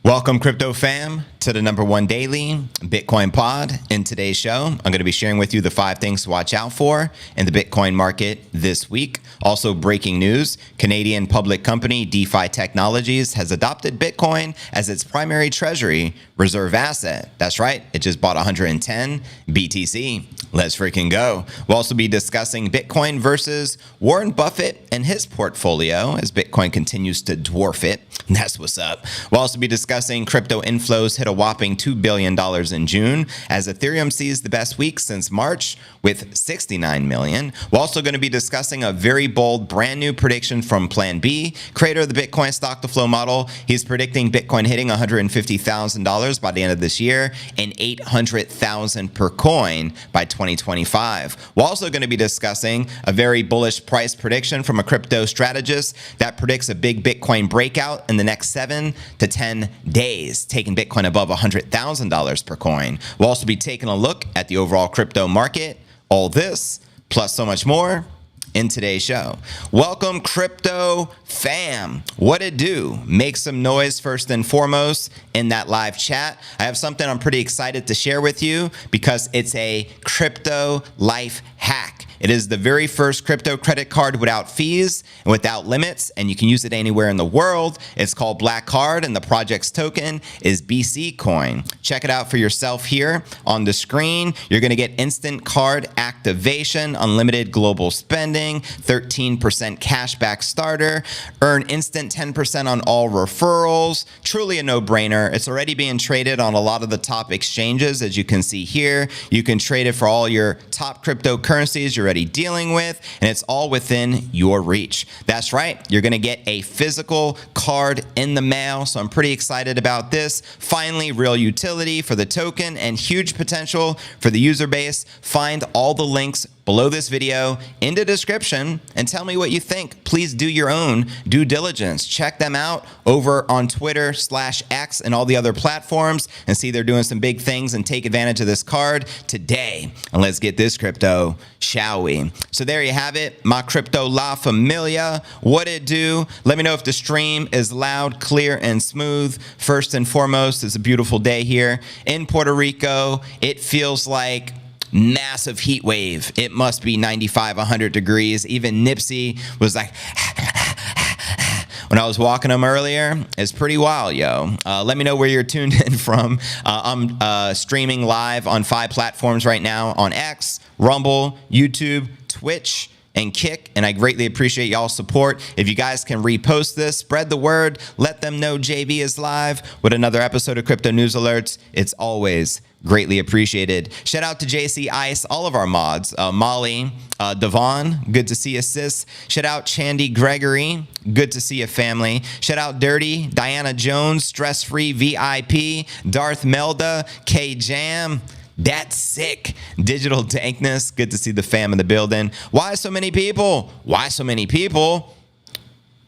Welcome, crypto fam, to the #1 daily Bitcoin pod. In today's show, I'm going to be sharing with you the 5 things to watch out for in the Bitcoin market this week. Also, breaking news, Canadian public company DeFi Technologies has adopted Bitcoin as its primary treasury reserve asset. That's right, it just bought 110 BTC. Let's freaking go. We'll also be discussing Bitcoin versus Warren Buffett and his portfolio as Bitcoin continues to dwarf it. That's what's up. We'll also be discussing crypto inflows hit a whopping $2 billion in June as Ethereum sees the best week since March with 69 million. We're also going to be discussing a very bold brand new prediction from PlanB, creator of the Bitcoin stock to flow model. He's predicting Bitcoin hitting $150,000 by the end of this year and 800,000 per coin by 2025. We're also going to be discussing a very bullish price prediction from a crypto strategist that predicts a big Bitcoin breakout in the next 7 to 10 days, taking Bitcoin above $100,000 per coin. We'll also be taking a look at the overall crypto market. All this, plus so much more, in today's show. Welcome, crypto fam. What it do? Make some noise first and foremost in that live chat. I have something I'm pretty excited to share with you because it's a crypto life hack. It is the very first crypto credit card without fees and without limits, and you can use it anywhere in the world. It's called Black Card, and the project's token is BC Coin. Check it out for yourself here on the screen. You're going to get instant card activation, unlimited global spending, 13% cashback starter, earn instant 10% on all referrals. Truly a no-brainer. It's already being traded on a lot of the top exchanges, as you can see here. You can trade it for all your top cryptocurrencies you're already dealing with, and it's all within your reach. That's right, you're going to get a physical card in the mail, so I'm pretty excited about this. Finally, real utility for the token and huge potential for the user base. Find all the links below this video in the description and tell me what you think. Please do your own due diligence. Check them out over on Twitter/X and all the other platforms and see they're doing some big things, and take advantage of this card today. And let's get this crypto, shall we? So there you have it, my crypto la familia. What it do? Let me know if the stream is loud, clear, and smooth. First and foremost, it's a beautiful day here in Puerto Rico. It feels like massive heat wave. It must be 95, 100 degrees. Even Nipsey was like, when I was walking him earlier. It's pretty wild, yo. Let me know where you're tuned in from. I'm streaming live on 5 platforms right now: on X, Rumble, YouTube, Twitch, and Kick, and I greatly appreciate y'all's support. If you guys can repost this, spread the word, let them know JV is live with another episode of Crypto News Alerts. It's always greatly appreciated. Shout out to JC Ice, all of our mods, Molly, Devon, good to see you, sis. Shout out Chandy Gregory, good to see you, family. Shout out Dirty, Diana Jones, Stress Free VIP, Darth Melda, K Jam. That's sick. Digital Dankness. Good to see the fam in the building. Why so many people? Why so many people?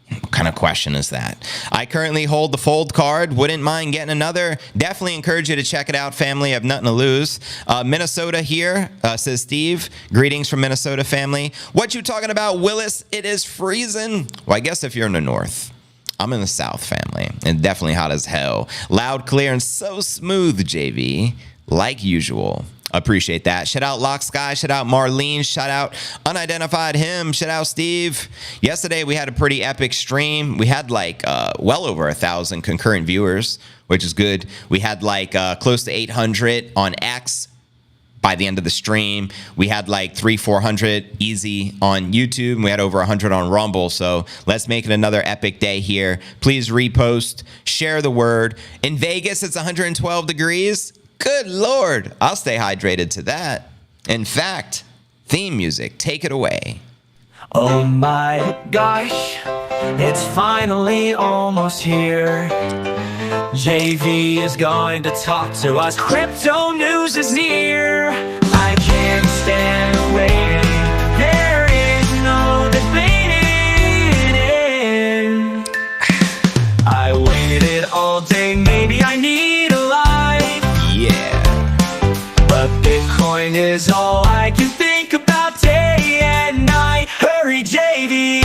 What kind of question is that? I currently hold the Fold card. Wouldn't mind getting another. Definitely encourage you to check it out, family. I have nothing to lose. Minnesota here, says Steve. Greetings from Minnesota, family. What you talking about, Willis? It is freezing. Well, I guess if you're in the north. I'm in the south, family. And definitely hot as hell. Loud, clear, and so smooth, JV. Like usual. Appreciate that. Shout out Lock Sky. Shout out Marlene. Shout out Unidentified Him. Shout out Steve. Yesterday we had a pretty epic stream. We had like well over 1,000 concurrent viewers, which is good. We had like close to 800 on X by the end of the stream. We had like 300-400 easy on YouTube, and we had over 100 on Rumble. So let's make it another epic day here. Please repost, share the word. In Vegas, it's 112 degrees. Good Lord, I'll stay hydrated to that. In fact, theme music, take it away. Oh my gosh, it's finally almost here. JV is going to talk to us. Crypto news is near. I can't stand waiting. There is no debating. I waited all day, maybe I need a life. Yeah. But Bitcoin is all I can think about day and night. Hurry, JV.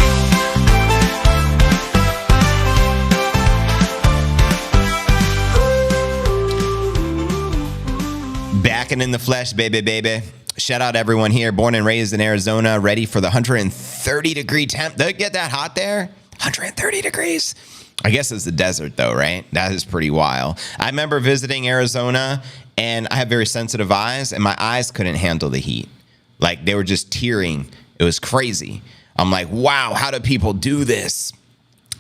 Back and in the flesh, baby. Shout out everyone here, born and raised in Arizona, ready for the 130-degree temp. Did it get that hot there? 130 degrees. I guess it's the desert though, right? That is pretty wild. I remember visiting Arizona, and I have very sensitive eyes, and my eyes couldn't handle the heat. Like, they were just tearing. It was crazy. I'm like, wow, how do people do this?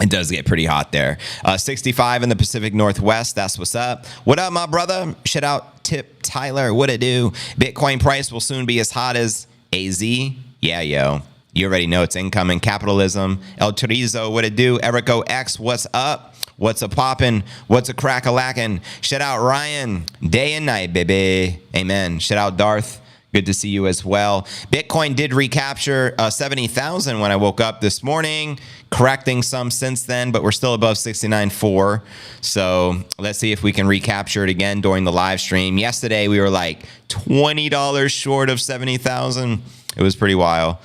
It does get pretty hot there. 65 in the Pacific Northwest. That's what's up. What up, my brother? Shout out Tip Tyler. What it do? Bitcoin price will soon be as hot as AZ. Yeah, yo. You already know it's incoming. Capitalism. El Chorizo. What it do? Erico X. What's up? What's a poppin'? What's a crack-a-lackin'? Shout out Ryan. Day and night, baby. Amen. Shout out Darth. Good to see you as well. Bitcoin did recapture 70,000 when I woke up this morning, correcting some since then, but we're still above 69.4. So let's see if we can recapture it again during the live stream. Yesterday, we were like $20 short of 70,000. It was pretty wild.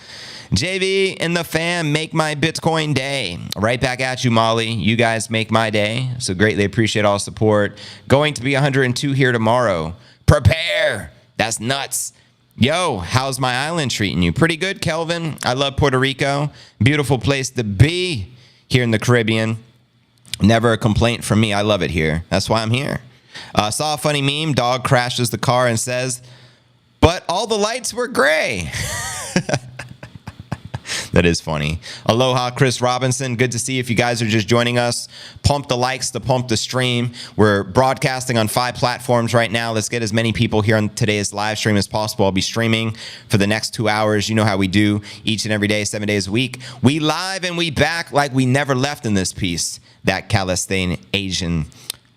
JV and the fam make my Bitcoin day. Right back at you, Molly. You guys make my day. So greatly appreciate all support. Going to be 102 here tomorrow. Prepare. That's nuts. Yo, how's my island treating you? Pretty good, Kelvin. I love Puerto Rico. Beautiful place to be here in the Caribbean. Never a complaint from me. I love it here. That's why I'm here. Saw a funny meme. Dog crashes the car and says, but all the lights were gray. That is funny. Aloha, Chris Robinson. Good to see if you guys are just joining us. Pump the likes to pump the stream. We're broadcasting on 5 platforms right now. Let's get as many people here on today's live stream as possible. I'll be streaming for the next 2 hours. You know how we do each and every day, 7 days a week. We live and we back like we never left in this piece. That Calisthane Asian.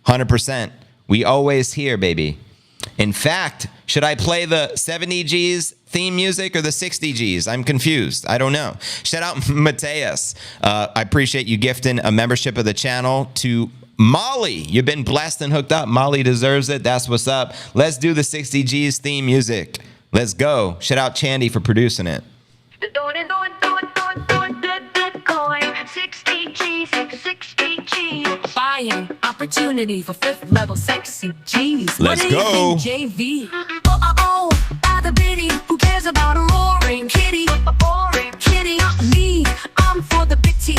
100%. We always here, baby. In fact, should I play the 70 G's theme music or the 60 G's? I'm confused. I don't know. Shout out Mateus. I appreciate you gifting a membership of the channel to Molly. You've been blessed and hooked up. Molly deserves it. That's what's up. Let's do the 60 G's theme music. Let's go. Shout out Chandy for producing it. Bitcoin, 60 G's, 60 G's. Buying opportunity for 5th level sexy G's. Let's go. JV. Oh, by the biddy, who cares about a roaring kitty? A boring kitty, not me. I'm for the bitty.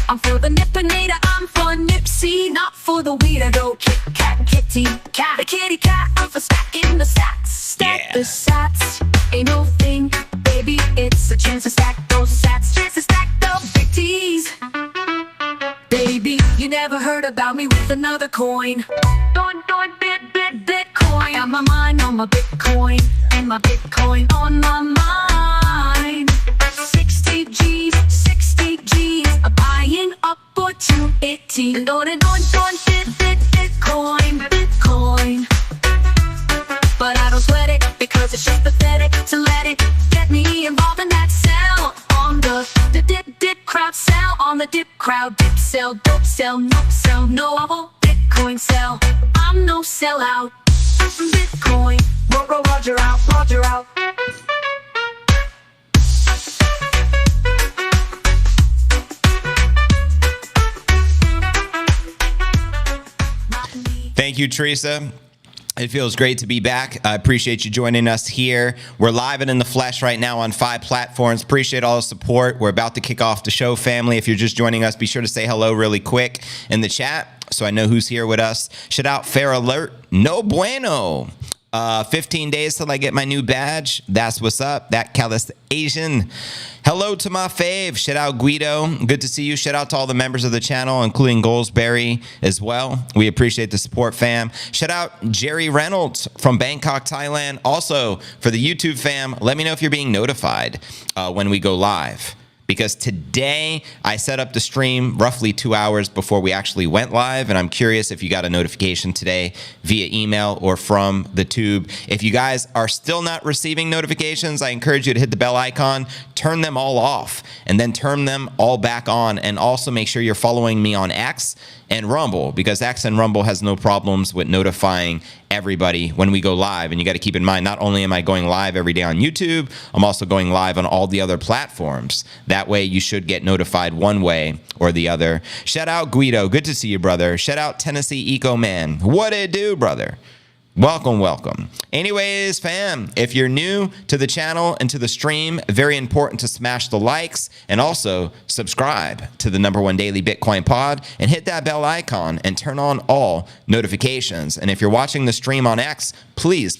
I'm for the nippinator. I'm for Nipsey, not for the weirdo Kit Kat kitty cat. A kitty cat. I'm for stacking the sats. Stack the sats. Ain't no thing, baby. It's a chance to stack those sats. Chance to stack the bitties. Baby, you never heard about me with another coin. Bitcoin. On my mind, on my Bitcoin. And my Bitcoin on my mind. 60 G's, 60 G's. I'm buying opportunity. Bitcoin. But I don't sweat it, because it's just pathetic to let it get me involved in that sell. On the dip crowd, sell on the dip crowd. Dip sell, dope sell, nope sell. No, I won't Bitcoin sell. I'm no sellout. Bitcoin. Roger out, Roger out. Thank you, Teresa. It feels great to be back. I appreciate you joining us here. We're live and in the flesh right now on 5 platforms. Appreciate all the support. We're about to kick off the show, family. If you're just joining us, be sure to say hello really quick in the chat so I know who's here with us. Shout out Fair Alert. No bueno. 15 days till I get my new badge. That's what's up. That Calist Asian. Hello to my fave. Shout out Guido. Good to see you. Shout out to all the members of the channel, including Goldsberry as well. We appreciate the support, fam. Shout out Jerry Reynolds from Bangkok, Thailand. Also, for the YouTube fam, let me know if you're being notified when we go live. Because today I set up the stream roughly 2 hours before we actually went live, and I'm curious if you got a notification today via email or from the tube. If you guys are still not receiving notifications, I encourage you to hit the bell icon, turn them all off, and then turn them all back on. And also make sure you're following me on X and Rumble, because X and Rumble has no problems with notifying everybody when we go live. And you got to keep in mind, not only am I going live every day on YouTube, I'm also going live on all the other platforms. That way you should get notified one way or the other. Shout out Guido. Good to see you, brother. Shout out Tennessee Eco Man. What it do, brother? Welcome, welcome. Anyways, fam, if you're new to the channel and to the stream, very important to smash the likes and also subscribe to the #1 Daily Bitcoin Pod and hit that bell icon and turn on all notifications. And if you're watching the stream on X, please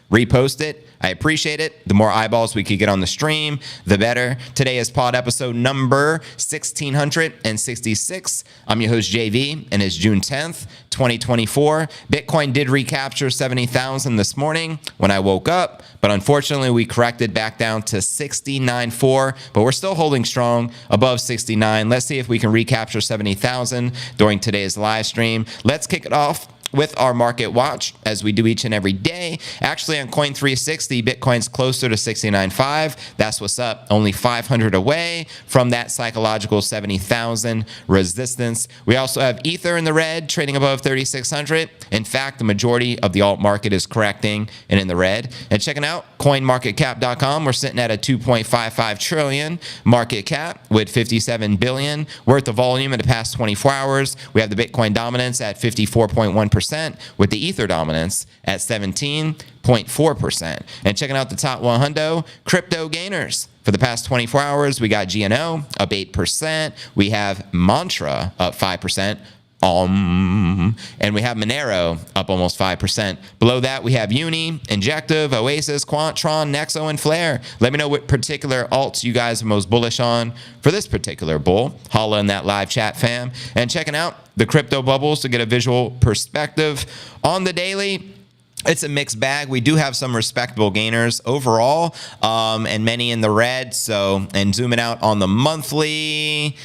repost it. I appreciate it. The more eyeballs we could get on the stream, the better. Today is pod episode number 1666. I'm your host, JV, and it's June 10th, 2024. Bitcoin did recapture 70,000 this morning when I woke up, but unfortunately we corrected back down to 69.4, but we're still holding strong above 69. Let's see if we can recapture 70,000 during today's live stream. Let's kick it off with our market watch, as we do each and every day. Actually, on Coin360, Bitcoin's closer to 69.5. That's what's up. Only 500 away from that psychological 70,000 resistance. We also have Ether in the red, trading above 3,600. In fact, the majority of the alt market is correcting and in the red. And checking out CoinMarketCap.com, we're sitting at a 2.55 trillion market cap with 57 billion worth of volume in the past 24 hours. We have the Bitcoin dominance at 54.1%. with the Ether dominance at 17.4%. And checking out the top 100 crypto gainers for the past 24 hours, we got GNO up 8%. We have Mantra up 5%. And we have Monero up almost 5%. Below that, we have Uni, Injective, Oasis, Quantron, Nexo, and Flare. Let me know what particular alts you guys are most bullish on for this particular bull. Holla in that live chat, fam. And checking out the crypto bubbles to get a visual perspective on the daily. It's a mixed bag. We do have some respectable gainers overall, and many in the red. So, and zooming out on the monthly,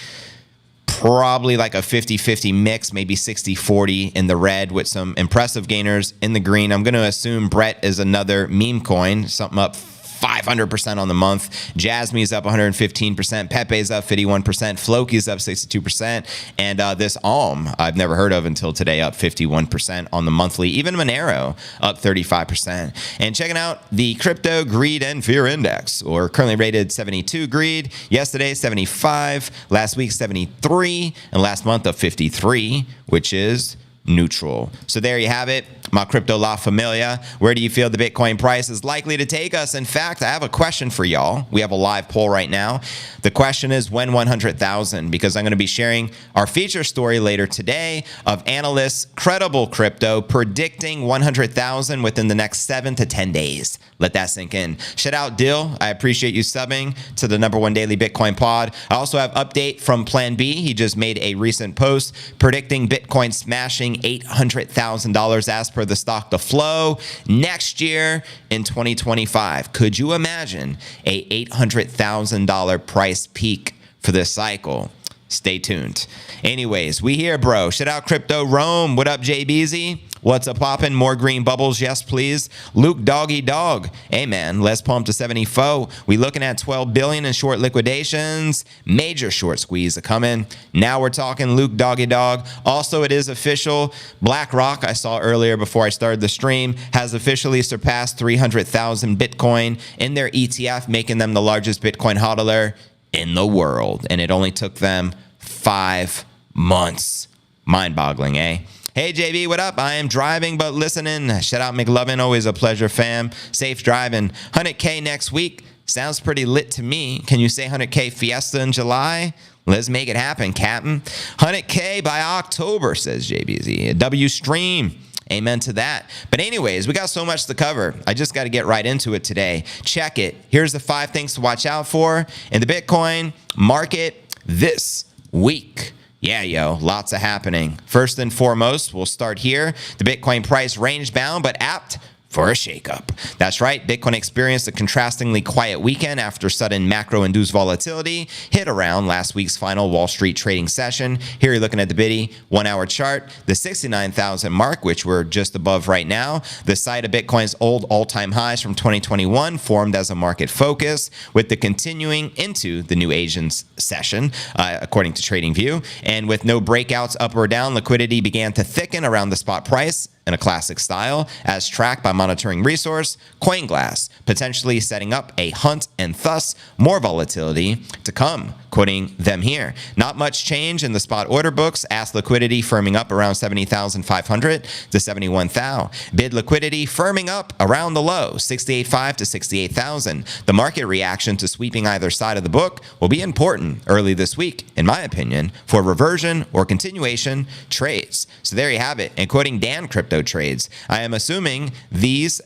probably like a 50-50 mix, maybe 60-40 in the red with some impressive gainers in the green. I'm going to assume Brett is another meme coin, something up 500% on the month. Jasmine's up 115%. Pepe's up 51%. Floki's up 62%. And this Alm, I've never heard of until today, up 51% on the monthly. Even Monero up 35%. And checking out the Crypto Greed and Fear Index, or currently rated 72 greed. Yesterday, 75. Last week, 73. And last month, of 53, which is neutral. So there you have it, my crypto la familia. Where do you feel the Bitcoin price is likely to take us? In fact, I have a question for y'all. We have a live poll right now. The question is, when 100,000? Because I'm going to be sharing our feature story later today of analysts, Credible Crypto, predicting 100,000 within the next 7 to 10 days. Let that sink in. Shout out Dill. I appreciate you subbing to the #1 Daily Bitcoin Pod. I also have update from PlanB. He just made a recent post predicting Bitcoin smashing $800,000 as per the stock to flow next year in 2025. Could you imagine a $800,000 price peak for this cycle? Stay tuned. Anyways, we here, bro. Shout out Crypto Rome. What up, JBZ? What's up, poppin'? More green bubbles, yes, please. Luke Doggy Dog. Hey, man, let's pump to 74. We looking at 12 billion in short liquidations. Major short squeeze a coming. Now we're talking Luke Doggy Dog. Also, it is official. BlackRock, I saw earlier before I started the stream, has officially surpassed 300,000 Bitcoin in their ETF, making them the largest Bitcoin hodler in the world. And it only took them 5 months. Mind-boggling, eh? Hey, JB, what up? I am driving but listening. Shout out McLovin. Always a pleasure, fam. Safe driving. 100K next week. Sounds pretty lit to me. Can you say 100K Fiesta in July? Let's make it happen, Captain. 100K by October, says JBZ. W stream. Amen to that. But anyways, we got so much to cover. I just got to get right into it today. Check it. Here's the 5 things to watch out for in the Bitcoin market this week. Yeah, yo, lots of happening. First and foremost, we'll start here. The Bitcoin price range bound, but apt for a shakeup. That's right, Bitcoin experienced a contrastingly quiet weekend after sudden macro-induced volatility hit around last week's final Wall Street trading session. Here you're looking at the Biddy 1-hour chart, the 69,000 mark, which we're just above right now. The site of Bitcoin's old all-time highs from 2021 formed as a market focus, with the continuing into the new Asian session, according to TradingView. And with no breakouts up or down, liquidity began to thicken around the spot price in a classic style, as tracked by monitoring resource CoinGlass, potentially setting up a hunt and thus more volatility to come quoting them here. Not much change in the spot order books. Ask liquidity firming up around 70,500 to 71,000. Bid liquidity firming up around the low, 68.5 to 68,000. The market reaction to sweeping either side of the book will be important early this week, in my opinion, for reversion or continuation trades. So there you have it. And quoting Dan Crypto Trades, I am assuming this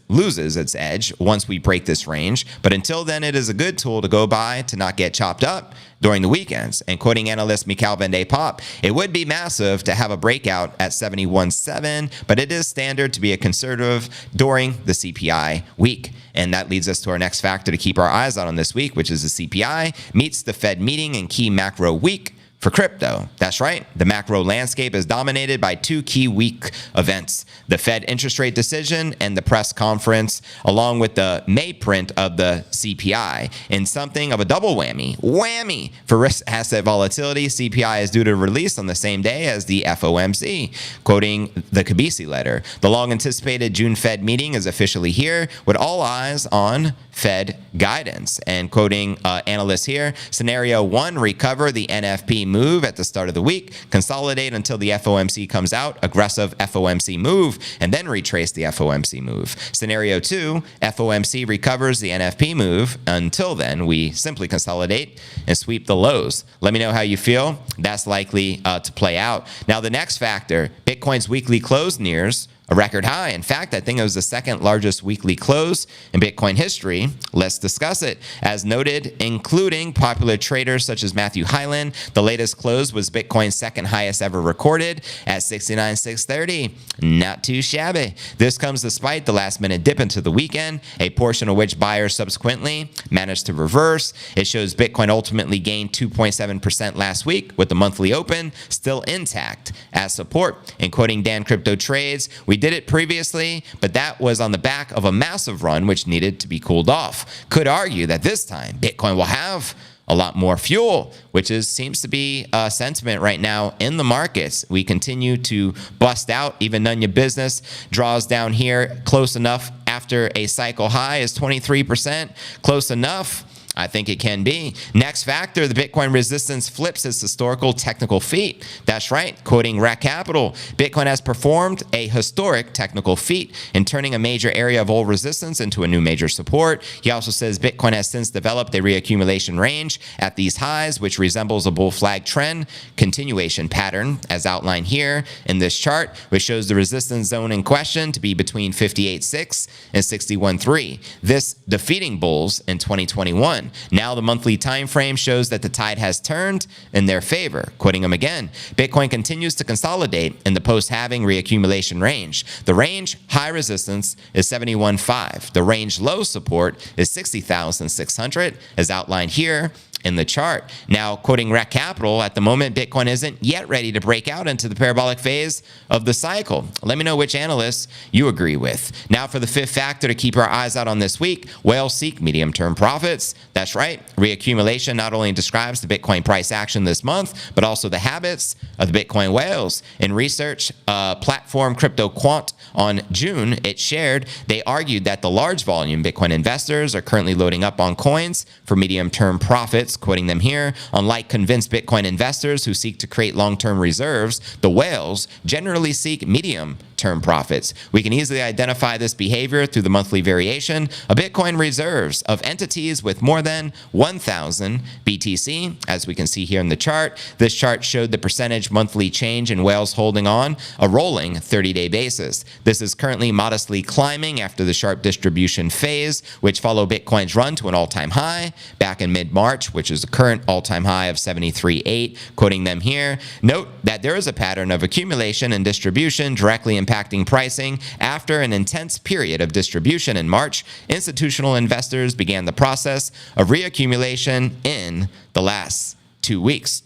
loses its edge once we break this range, but until then, it is a good tool to go by to not get chopped up during the weekends. And quoting analyst Mikhail Van de Pop, it would be massive to have a breakout at 71.7, but it is standard to be a conservative during the CPI week. And that leads us to our next factor to keep our eyes on this week, which is the CPI meets the Fed meeting and key macro week for crypto. That's right. The macro landscape is dominated by two key week events: the Fed interest rate decision and the press conference, along with the May print of the CPI. In something of a double whammy for risk asset volatility, CPI is due to release on the same day as the FOMC. Quoting the Kabisi letter, the long anticipated June Fed meeting is officially here with all eyes on Fed guidance. And quoting analysts here, scenario 1, recover the NFP move at the start of the week, consolidate until the FOMC comes out, aggressive FOMC move, and then retrace the FOMC move. Scenario 2, FOMC recovers the NFP move. Until then, we simply consolidate and sweep the lows. Let me know how you feel. That's likely to play out. Now, the next factor, Bitcoin's weekly close nears a record high. In fact, I think it was the second largest weekly close in Bitcoin history. Let's discuss it. As noted, including popular traders such as Matthew Hyland, the latest close was Bitcoin's second highest ever recorded at 69,630. Not too shabby. This comes despite the last minute dip into the weekend, a portion of which buyers subsequently managed to reverse. It shows Bitcoin ultimately gained 2.7% last week, with the monthly open still intact as support. In quoting Dan Crypto Trades, we did it previously, but that was on the back of a massive run which needed to be cooled off. Could argue that this time Bitcoin will have a lot more fuel, which seems to be a sentiment right now in the markets. We continue to bust out. Even none your business draws down here close enough after a cycle high is 23%. Close enough? I think it can be. Next factor, the Bitcoin resistance flips its historical technical feat. That's right, quoting Rec Capital, Bitcoin has performed a historic technical feat in turning a major area of old resistance into a new major support. He also says Bitcoin has since developed a reaccumulation range at these highs, which resembles a bull flag trend continuation pattern, as outlined here in this chart, which shows the resistance zone in question to be between 58.6 and 61.3. This defeating bulls in 2021. Now the monthly time frame shows that the tide has turned in their favor. Quoting them again, Bitcoin continues to consolidate in the post-halving reaccumulation range. The range high resistance is 71.5. The range low support is 60,600, as outlined here in the chart. Now, quoting Rec Capital, at the moment, Bitcoin isn't yet ready to break out into the parabolic phase of the cycle. Let me know which analysts you agree with. Now, for the fifth factor to keep our eyes out on this week, whales seek medium-term profits. That's right. Reaccumulation not only describes the Bitcoin price action this month, but also the habits of the Bitcoin whales. In research platform CryptoQuant on June, it shared, they argued that the large volume Bitcoin investors are currently loading up on coins for medium-term profits. Quoting them here, unlike convinced Bitcoin investors who seek to create long-term reserves, the whales generally seek medium-term profits. We can easily identify this behavior through the monthly variation of Bitcoin reserves of entities with more than 1,000 BTC. As we can see here in the chart, this chart showed the percentage monthly change in whales holding on a rolling 30-day basis. This is currently modestly climbing after the sharp distribution phase, which followed Bitcoin's run to an all-time high back in mid-March, which is the current all-time high of 73.8. Quoting them here, note that there is a pattern of accumulation and distribution directly impacting pricing. After an intense period of distribution in March, institutional investors began the process of reaccumulation in the last 2 weeks.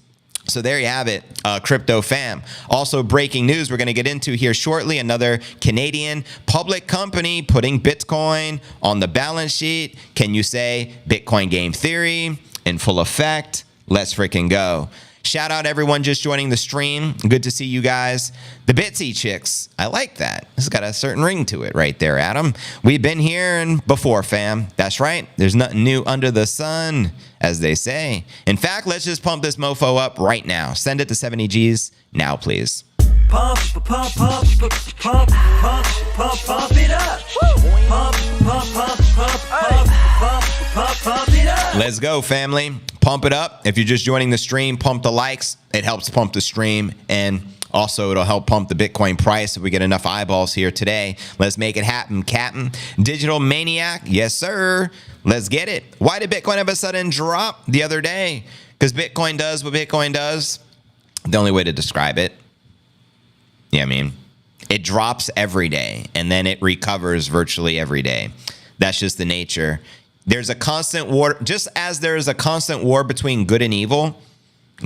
So there you have it, crypto fam. Also breaking news we're going to get into here shortly. Another Canadian public company putting Bitcoin on the balance sheet. Can you say Bitcoin game theory in full effect? Let's freaking go. Shout out everyone just joining the stream. Good to see you guys. The Bitsy chicks. I like that. It's got a certain ring to it right there, Adam. We've been here and before, fam. That's right. There's nothing new under the sun, as they say. In fact, let's just pump this mofo up right now. Send it to 70 G's now, please. Pump, pump, pump, pump, pump, pump, pump it up. Pump, pump, pump, pump, pump it up. Let's go, family. Pump it up. If you're just joining the stream, pump the likes. It helps pump the stream, and also it'll help pump the Bitcoin price if we get enough eyeballs here today. Let's make it happen, Captain. Digital Maniac, yes, sir. Let's get it. Why did Bitcoin have a sudden drop the other day? Because Bitcoin does what Bitcoin does. The only way to describe it. Yeah, I mean, it drops every day, and then it recovers virtually every day. That's just the nature. There's a constant war, just as there is a constant war between good and evil,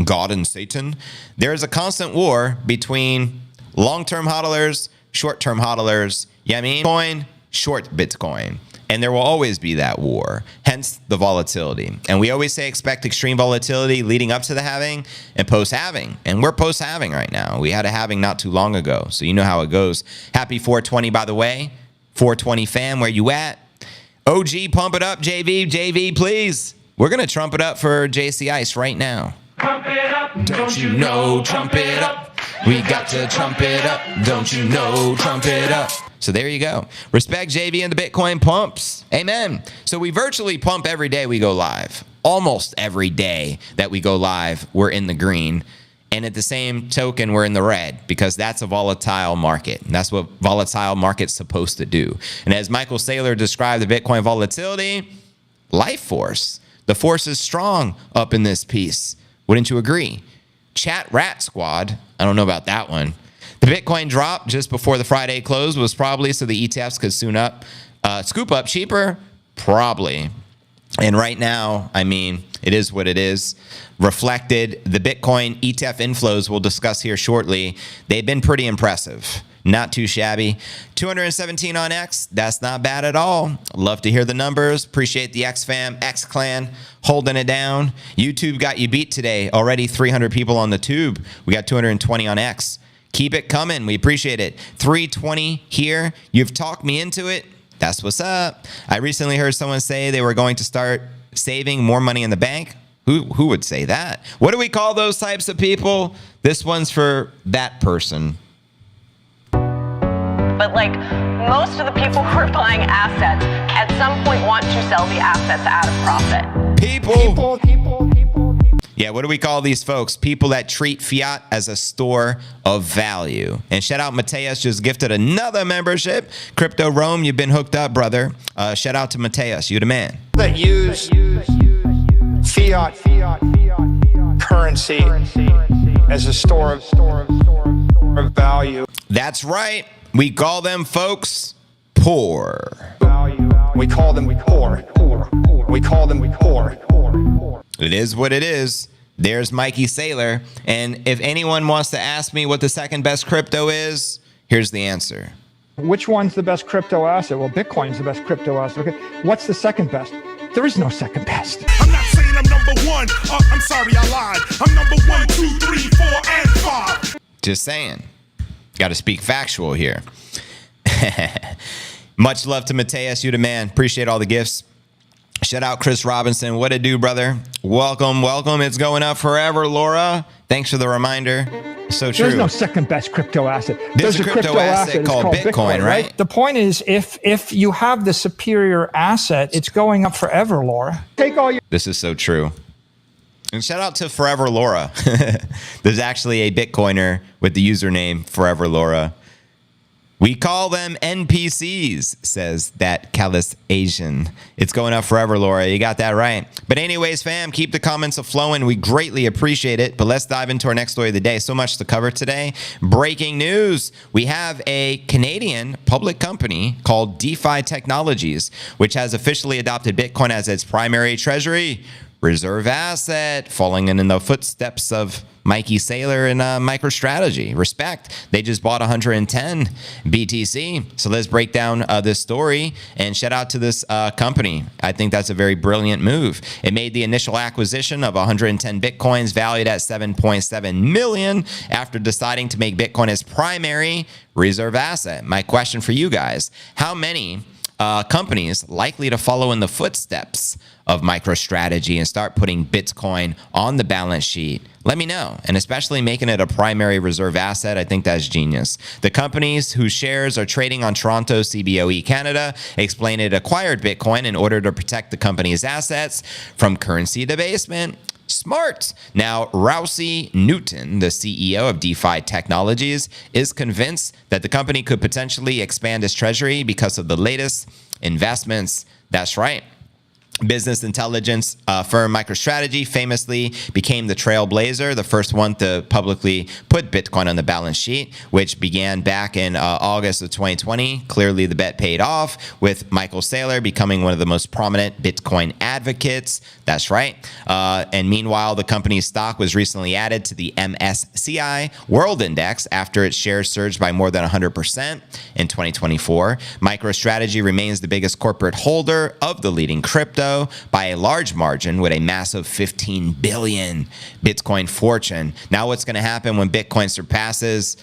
God and Satan, there is a constant war between long-term hodlers, short-term hodlers, yeah, I mean, Bitcoin, short Bitcoin. And there will always be that war, hence the volatility. And we always say expect extreme volatility leading up to the halving and post-halving. And we're post-halving right now. We had a halving not too long ago, so you know how it goes. Happy 420, by the way. 420 fam, where you at? OG, pump it up, JV. JV, please. We're going to trump it up for JC Ice right now. Pump it up, Don't you know, trump it up. We got to trump it up. Don't you know, trump it up. So there you go. Respect JV and the Bitcoin pumps. Amen. So we virtually pump every day we go live. Almost every day that we go live, we're in the green. And at the same token, we're in the red because that's a volatile market. And that's what volatile market's supposed to do. And as Michael Saylor described the Bitcoin volatility, life force. The force is strong up in this piece. Wouldn't you agree? Chat Rat Squad. I don't know about that one. The Bitcoin drop just before the Friday close was probably so the ETFs could scoop up cheaper, probably. And right now, I mean, it is what it is. Reflected, the Bitcoin ETF inflows we'll discuss here shortly. They've been pretty impressive. Not too shabby. 217 on X. That's not bad at all. Love to hear the numbers. Appreciate the X fam, X clan holding it down. YouTube got you beat today. Already 300 people on the tube. We got 220 on X. Keep it coming. We appreciate it. 320 here. You've talked me into it. That's what's up. I recently heard someone say they were going to start saving more money in the bank. Who would say that? What do we call those types of people? This one's for that person. But like most of the people who are buying assets at some point want to sell the assets at a profit. People. Yeah, what do we call these folks? People that treat fiat as a store of value. And shout out Mateus, just gifted another membership. Crypto Rome, you've been hooked up, brother. Shout out to Mateus, you the man. That use fiat currency as a store of value. That's right. We call them folks poor. We call them poor. We call them poor. It is what it is. There's Mikey Saylor. And if anyone wants to ask me what the second best crypto is, here's the answer. Which one's the best crypto asset? Well, Bitcoin's the best crypto asset. Okay, what's the second best? There is no second best. I'm not saying I'm number one. I'm sorry, I lied. I'm number 1, 2, 3, 4, and 5. Just saying. Got to speak factual here. Much love to Mateus, you the man. Appreciate all the gifts. Shout out Chris Robinson. What it do, brother? Welcome. It's going up forever, Laura. Thanks for the reminder. So true. There's no second best crypto asset. There's a crypto asset it's called Bitcoin, right? The point is, if you have the superior asset, it's going up forever, Laura. Take all your... This is so true. And shout out to Forever Laura. There's actually a Bitcoiner with the username Forever Laura. We call them NPCs, says that callous Asian. It's going up forever, Laura. You got that right. But anyways, fam, keep the comments flowing. We greatly appreciate it. But let's dive into our next story of the day. So much to cover today. Breaking news. We have a Canadian public company called DeFi Technologies, which has officially adopted Bitcoin as its primary treasury. reserve asset, falling in the footsteps of Mikey Saylor and MicroStrategy. Respect. They just bought 110 BTC. So let's break down this story and shout out to this company. I think that's a very brilliant move. It made the initial acquisition of 110 Bitcoins valued at 7.7 million after deciding to make Bitcoin its primary reserve asset. My question for you guys, how many companies likely to follow in the footsteps of MicroStrategy and start putting Bitcoin on the balance sheet? Let me know. And especially making it a primary reserve asset, I think that's genius. The companies whose shares are trading on Toronto CBOE Canada explain it acquired Bitcoin in order to protect the company's assets from currency debasement. Smart. Now, Rousey Newton, the CEO of DeFi Technologies, is convinced that the company could potentially expand its treasury because of the latest investments. That's right. Business intelligence firm MicroStrategy famously became the trailblazer, the first one to publicly put Bitcoin on the balance sheet, which began back in August of 2020. Clearly, the bet paid off, with Michael Saylor becoming one of the most prominent Bitcoin advocates. That's right. And meanwhile, the company's stock was recently added to the MSCI World Index after its shares surged by more than 100% in 2024. MicroStrategy remains the biggest corporate holder of the leading crypto by a large margin, with a massive 15 billion Bitcoin fortune. Now, what's going to happen when Bitcoin surpasses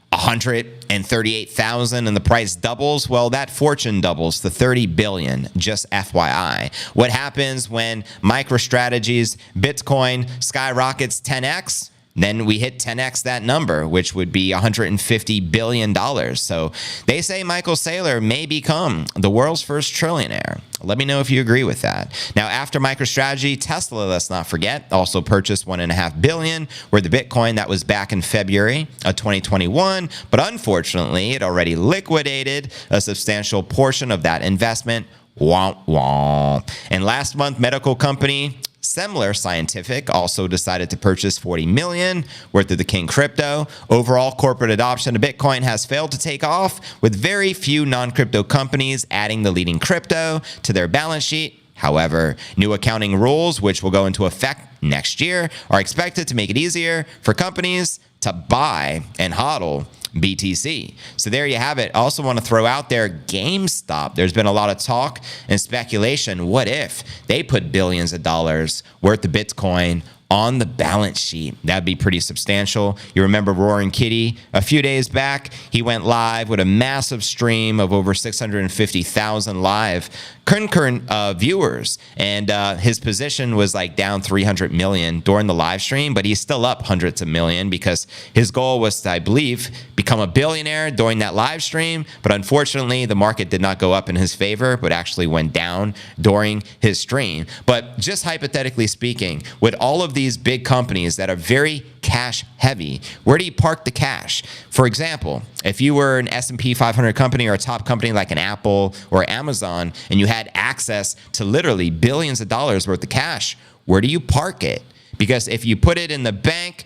138,000 and the price doubles? Well, that fortune doubles to 30 billion, just FYI. What happens when MicroStrategy's Bitcoin skyrockets 10x? Then we hit 10x that number, which would be $150 billion. So they say Michael Saylor may become the world's first trillionaire. Let me know if you agree with that. Now, after MicroStrategy, Tesla, let's not forget, also purchased $1.5 billion worth of Bitcoin. That was back in February of 2021. But unfortunately, it already liquidated a substantial portion of that investment. Womp womp. And last month, medical company Semler Scientific also decided to purchase $40 million worth of the King crypto. Overall, corporate adoption of Bitcoin has failed to take off, with very few non-crypto companies adding the leading crypto to their balance sheet. However, new accounting rules, which will go into effect next year, are expected to make it easier for companies to buy and hodl BTC. So there you have it. I also want to throw out there GameStop. There's been a lot of talk and speculation. What if they put billions of dollars worth of Bitcoin on the balance sheet? That'd be pretty substantial. You remember Roaring Kitty a few days back? He went live with a massive stream of over 650,000 live concurrent viewers, and his position was like down 300 million during the live stream, but he's still up hundreds of million because his goal was to, I believe, become a billionaire during that live stream. But unfortunately, the market did not go up in his favor, but actually went down during his stream. But just hypothetically speaking, with all of these big companies that are very cash heavy, where do you park the cash? For example, if you were an S&P 500 company or a top company like an Apple or Amazon, and you had access to literally billions of dollars worth of cash, where do you park it? Because if you put it in the bank,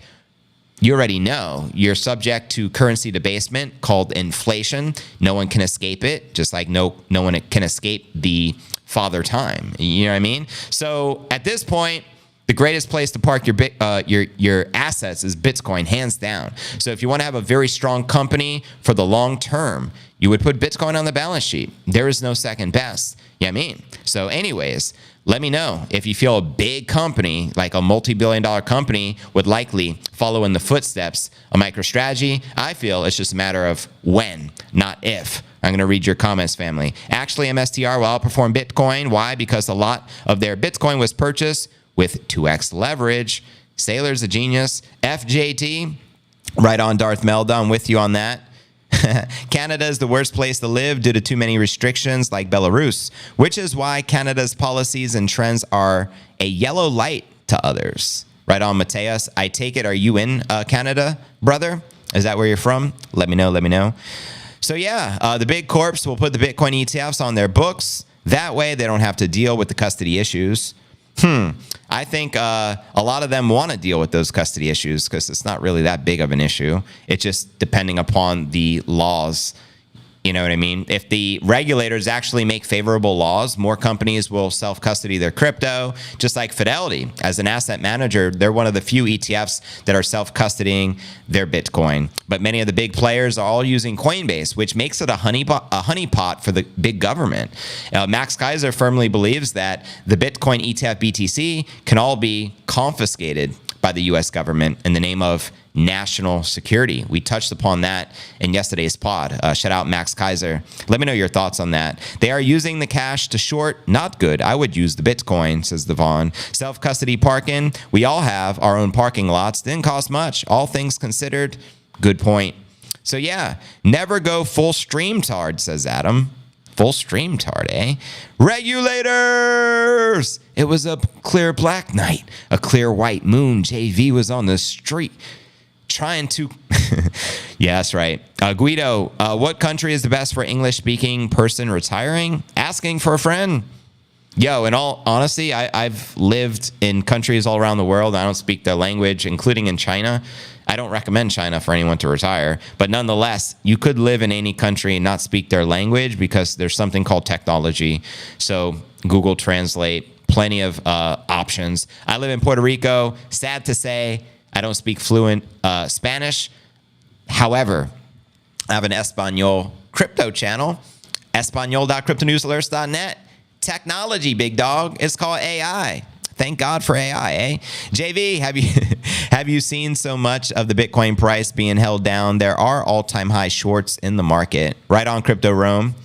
you already know you're subject to currency debasement called inflation. No one can escape it, just like no one can escape the father time. You know what I mean? So at this point, the greatest place to park your assets is Bitcoin, hands down. So if you want to have a very strong company for the long term, you would put Bitcoin on the balance sheet. There is no second best. Yeah, I mean. So anyways, let me know if you feel a big company, like a multi-billion-dollar company, would likely follow in the footsteps of MicroStrategy. I feel it's just a matter of when, not if. I'm going to read your comments, family. Actually, MSTR will outperform Bitcoin. Why? Because a lot of their Bitcoin was purchased with 2x leverage. Saylor's a genius. FJT, right on, Darth Melda. I'm with you on that. Canada is the worst place to live due to too many restrictions like Belarus, which is why Canada's policies and trends are a yellow light to others. Right on, Mateus. I take it, are you in Canada, brother? Is that where you're from? Let me know, let me know. So yeah, the big corps will put the Bitcoin ETFs on their books. That way they don't have to deal with the custody issues. I think a lot of them want to deal with those custody issues because it's not really that big of an issue. It's just depending upon the laws, You know what I mean? If the regulators actually make favorable laws, more companies will self-custody their crypto, just like Fidelity. As an asset manager, they're one of the few ETFs that are self-custodying their Bitcoin. But many of the big players are all using Coinbase, which makes it a honeypot for the big government. Max Kaiser firmly believes that the Bitcoin ETF BTC can all be confiscated by the U.S. government in the name of national security. We touched upon that in yesterday's pod. Shout out Max Kaiser. Let me know your thoughts on that. They are using the cash to short. Not good. I would use the Bitcoin, says Devon. Self-custody parking. We all have our own parking lots. Didn't cost much. All things considered, good point. So yeah, never go full stream tard, says Adam. Full stream tard, eh? Regulators! It was a clear black night, a clear white moon. JV was on the street trying to... Yeah, that's right. Guido, what country is the best for English-speaking person retiring? Asking for a friend. Yo, in all honesty, I've lived in countries all around the world. I don't speak their language, including in China. I don't recommend China for anyone to retire. But nonetheless, you could live in any country and not speak their language because there's something called technology. So Google Translate, plenty of options. I live in Puerto Rico. Sad to say, I don't speak fluent Spanish. However, I have an Espanol crypto channel, espanol.cryptonewsalerts.net. Technology, big dog. It's called AI. Thank God for AI, eh? JV, have you seen so much of the Bitcoin price being held down? There are all-time high shorts in the market. Right on, Crypto Rome.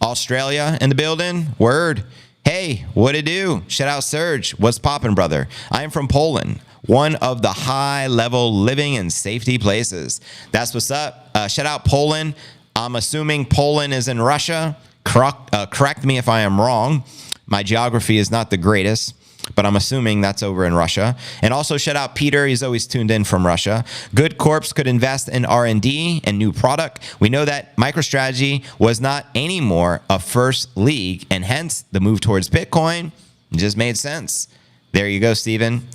Australia in the building. Word. Hey, what it do? Shout out Serge. What's poppin', brother? I am from Poland, one of the high-level living and safety places. That's what's up. Shout out Poland. I'm assuming Poland is in Russia. Correct me if I am wrong. My geography is not the greatest, but I'm assuming that's over in Russia. And also shout out Peter. He's always tuned in from Russia. Good corps could invest in R&D and new product. We know that MicroStrategy was not anymore a first league, and hence the move towards Bitcoin just made sense. There you go, Steven.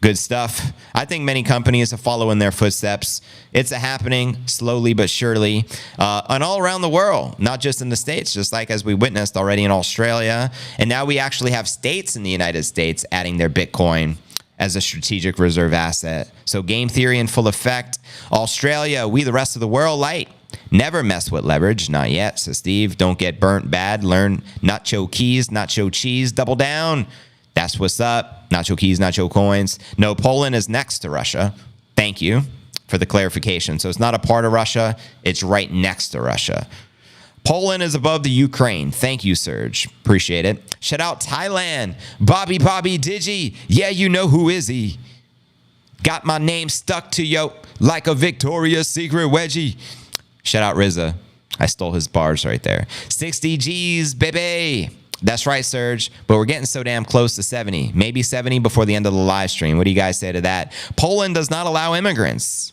Good stuff. I think many companies are following their footsteps. It's happening slowly but surely, and all around the world, not just in the States, just like as we witnessed already in Australia. And now we actually have states in the United States adding their Bitcoin as a strategic reserve asset. So game theory in full effect. Australia, we the rest of the world light. Never mess with leverage. Not yet, says Steve. Don't get burnt bad. Learn nacho keys, nacho cheese. Double down. That's what's up. Nacho keys, nacho coins. No, Poland is next to Russia. Thank you for the clarification. So it's not a part of Russia. It's right next to Russia. Poland is above the Ukraine. Thank you, Serge. Appreciate it. Shout out Thailand. Bobby Digi. Yeah, you know who is he. Got my name stuck to yo like a Victoria's Secret wedgie. Shout out Rizza. I stole his bars right there. 60 G's, baby. That's right, Serge, but we're getting so damn close to 70, maybe 70 before the end of the live stream. What do you guys say to that? Poland does not allow immigrants.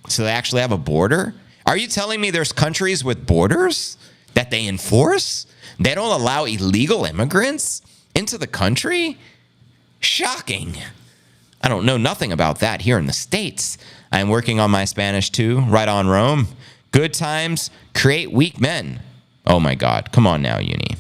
So they actually have a border? Are you telling me there's countries with borders that they enforce? They don't allow illegal immigrants into the country? Shocking. I don't know nothing about that here in the States. I am working on my Spanish too, right on Rome. Good times create weak men. Oh my God. Come on now, Uni.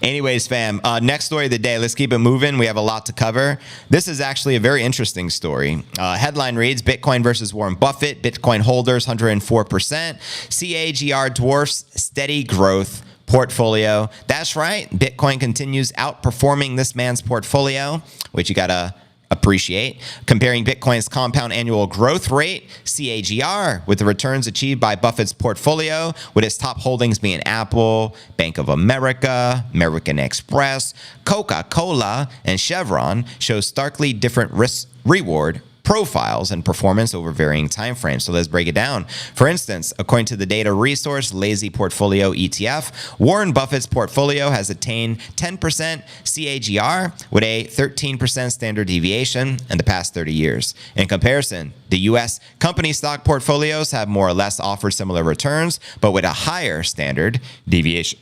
Anyways, fam, next story of the day. Let's keep it moving. We have a lot to cover. This is actually a very interesting story. Headline reads, Bitcoin versus Warren Buffett. Bitcoin holders, 104%. CAGR dwarfs steady growth portfolio. That's right. Bitcoin continues outperforming this man's portfolio, which you got to appreciate. Comparing Bitcoin's compound annual growth rate, CAGR, with the returns achieved by Buffett's portfolio, with its top holdings being Apple, Bank of America, American Express, Coca-Cola, and Chevron, shows starkly different risk-reward profiles and performance over varying timeframes. So let's break it down. For instance, according to the data resource Lazy Portfolio ETF, Warren Buffett's portfolio has attained 10% CAGR with a 13% standard deviation in the past 30 years. In comparison, the U.S. company stock portfolios have more or less offered similar returns, but with a higher standard deviation.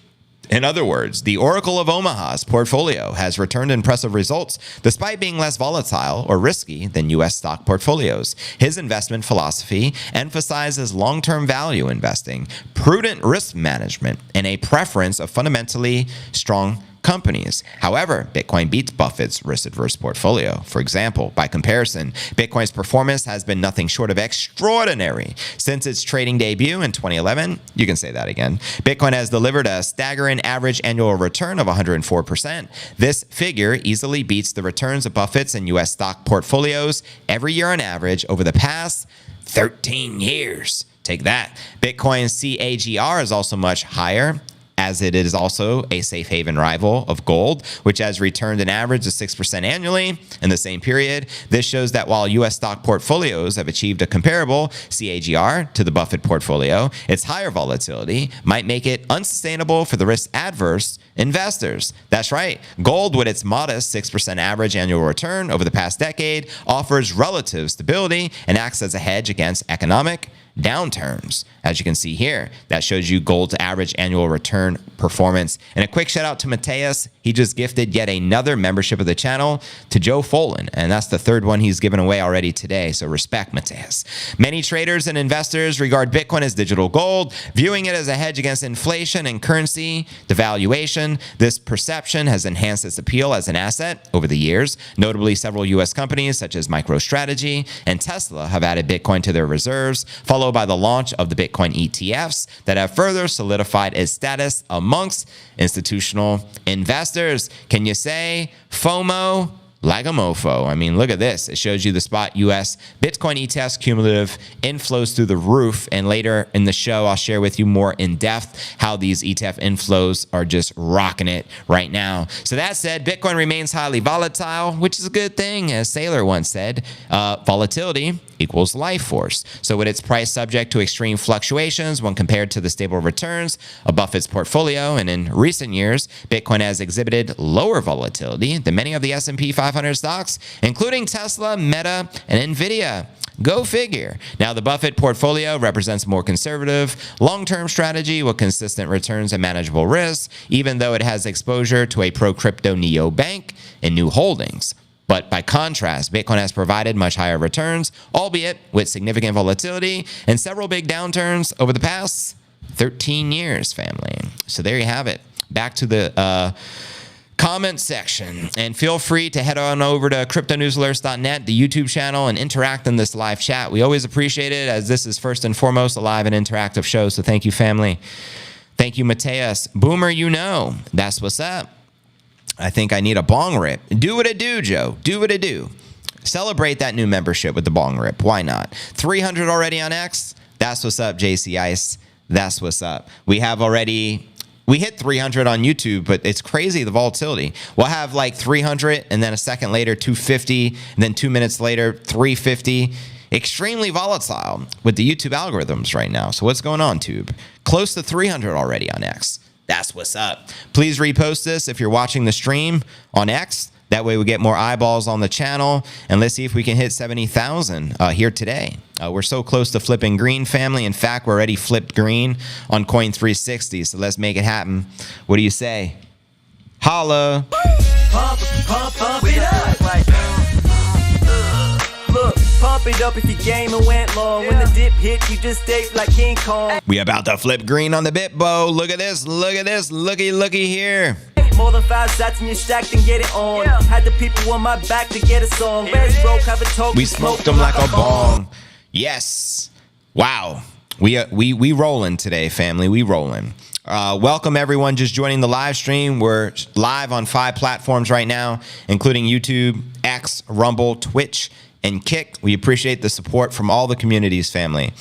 In other words, the Oracle of Omaha's portfolio has returned impressive results despite being less volatile or risky than U.S. stock portfolios. His investment philosophy emphasizes long-term value investing, prudent risk management, and a preference of fundamentally strong companies. However, Bitcoin beats Buffett's risk-averse portfolio. For example, by comparison, Bitcoin's performance has been nothing short of extraordinary. Since its trading debut in 2011, you can say that again, Bitcoin has delivered a staggering average annual return of 104%. This figure easily beats the returns of Buffett's and U.S. stock portfolios every year on average over the past 13 years. Take that. Bitcoin's CAGR is also much higher, as it is also a safe haven rival of gold, which has returned an average of 6% annually in the same period. This shows that while U.S. stock portfolios have achieved a comparable CAGR to the Buffett portfolio, its higher volatility might make it unsustainable for the risk-adverse investors. That's right. Gold, with its modest 6% average annual return over the past decade, offers relative stability and acts as a hedge against economic downturns. As you can see here, that shows you gold's average annual return performance. And a quick shout out to Mateus. He just gifted yet another membership of the channel to Joe Folan, and that's the third one he's given away already today, so respect, Mateus. Many traders and investors regard Bitcoin as digital gold, viewing it as a hedge against inflation and currency devaluation. This perception has enhanced its appeal as an asset over the years. Notably, several U.S. companies such as MicroStrategy and Tesla have added Bitcoin to their reserves, followed by the launch of the Bitcoin ETFs that have further solidified its status amongst institutional investors. Can you say FOMO like a mofo? I mean, look at this. It shows you the spot US Bitcoin ETFs cumulative inflows through the roof. And later in the show, I'll share with you more in depth how these ETF inflows are just rocking it right now. So that said, Bitcoin remains highly volatile, which is a good thing. As Saylor once said, volatility equals life force. So with its price subject to extreme fluctuations when compared to the stable returns of Buffett's portfolio, and in recent years, Bitcoin has exhibited lower volatility than many of the S&P 500 stocks, including Tesla, Meta, and Nvidia. Go figure. Now, the Buffett portfolio represents a more conservative, long-term strategy with consistent returns and manageable risks, even though it has exposure to a pro-crypto neobank and new holdings. But by contrast, Bitcoin has provided much higher returns, albeit with significant volatility and several big downturns over the past 13 years, family. So there you have it. Back to the comment section, and feel free to head on over to cryptonewsalerts.net, the YouTube channel, and interact in this live chat. We always appreciate it, as this is first and foremost a live and interactive show. So thank you, family. Thank you, Mateus. Boomer, you know, that's what's up. I think I need a bong rip. Do what it do, Joe. Do what it do. Celebrate that new membership with the bong rip. Why not? 300 already on X. That's what's up, JC Ice. That's what's up. We hit 300 on YouTube, but it's crazy, the volatility. We'll have like 300, and then a second later, 250, and then 2 minutes later, 350. Extremely volatile with the YouTube algorithms right now. So what's going on, Tube? Close to 300 already on X. That's what's up. Please repost this if you're watching the stream on X. That way we get more eyeballs on the channel. And let's see if we can hit 70,000 here today. We're so close to flipping green, family. In fact, we're already flipped green on Coin360. So let's make it happen. What do you say? Holla. Pump it up. Look, pump it up if your game went long. When the dip hit, you just stay like King Kong. We about to flip green on the Bitbo. Look at this. Look at this. Looky here. More than 5 shots and you're stacked and get it on. Had the people on my back to get a song. Where's broke, have a token. We smoked them like a bong. Yes. Wow. We rolling today, family. We rolling. Welcome everyone just joining the live stream. We're live on 5 platforms right now, including YouTube, X, Rumble, Twitch, and Kick. We appreciate the support from all the communities, family.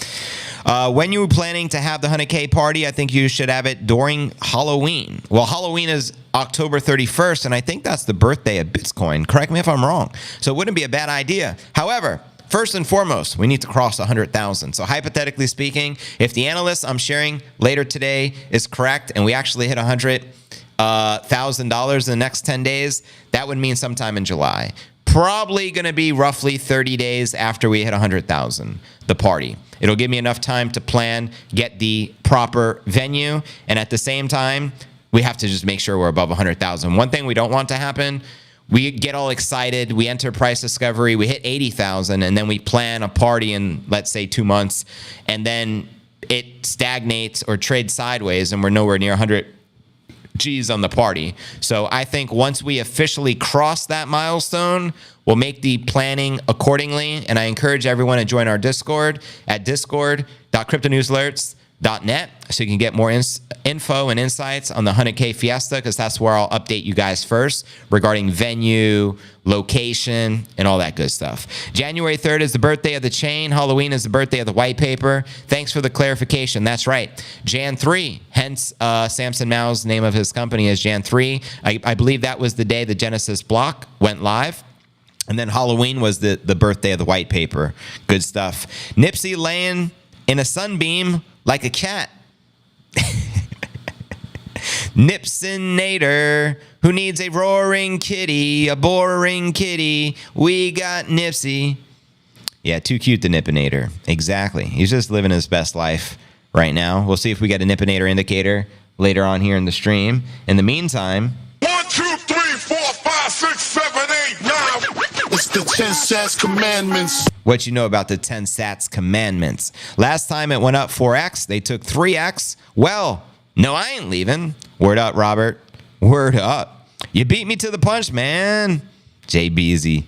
When you're planning to have the 100K party, I think you should have it during Halloween. Well, Halloween is October 31st, and I think that's the birthday of Bitcoin. Correct me if I'm wrong. So it wouldn't be a bad idea. However, first and foremost, we need to cross 100,000. So hypothetically speaking, if the analyst I'm sharing later today is correct, and we actually hit $100,000 in the next 10 days, that would mean sometime in July. Probably going to be roughly 30 days after we hit 100,000, the party. It'll give me enough time to plan, get the proper venue, and at the same time, we have to just make sure we're above 100,000. One thing we don't want to happen, we get all excited, we enter price discovery, we hit 80,000, and then we plan a party in, let's say, 2 months, and then it stagnates or trades sideways, and we're nowhere near 100 G's on the party. So I think once we officially cross that milestone, we'll make the planning accordingly. And I encourage everyone to join our Discord at discord.cryptonewsalerts.net so you can get more info and insights on the 100K Fiesta, because that's where I'll update you guys first regarding venue, location, and all that good stuff. January 3rd is the birthday of the chain. Halloween is the birthday of the white paper. Thanks for the clarification. That's right. Jan 3, hence Samson Mao's name of his company is Jan 3. I believe that was the day the Genesis block went live. And then Halloween was the birthday of the white paper. Good stuff. Nipsey laying in a sunbeam like a cat. Nipsonator, who needs a roaring kitty, a boring kitty. We got Nipsey. Yeah, too cute, the Nippinator. Exactly. He's just living his best life right now. We'll see if we get a Nippinator indicator later on here in the stream. In the meantime, 1, 2, 3, 4, 5, 6, 7, 8, 9. It's the 10 Sats Commandments. what you know about the 10 Sats Commandments. Last time it went up 4x. They took 3x. Well, no, I ain't leaving. Word up, Robert. Word up. You beat me to the punch, man. JBZ.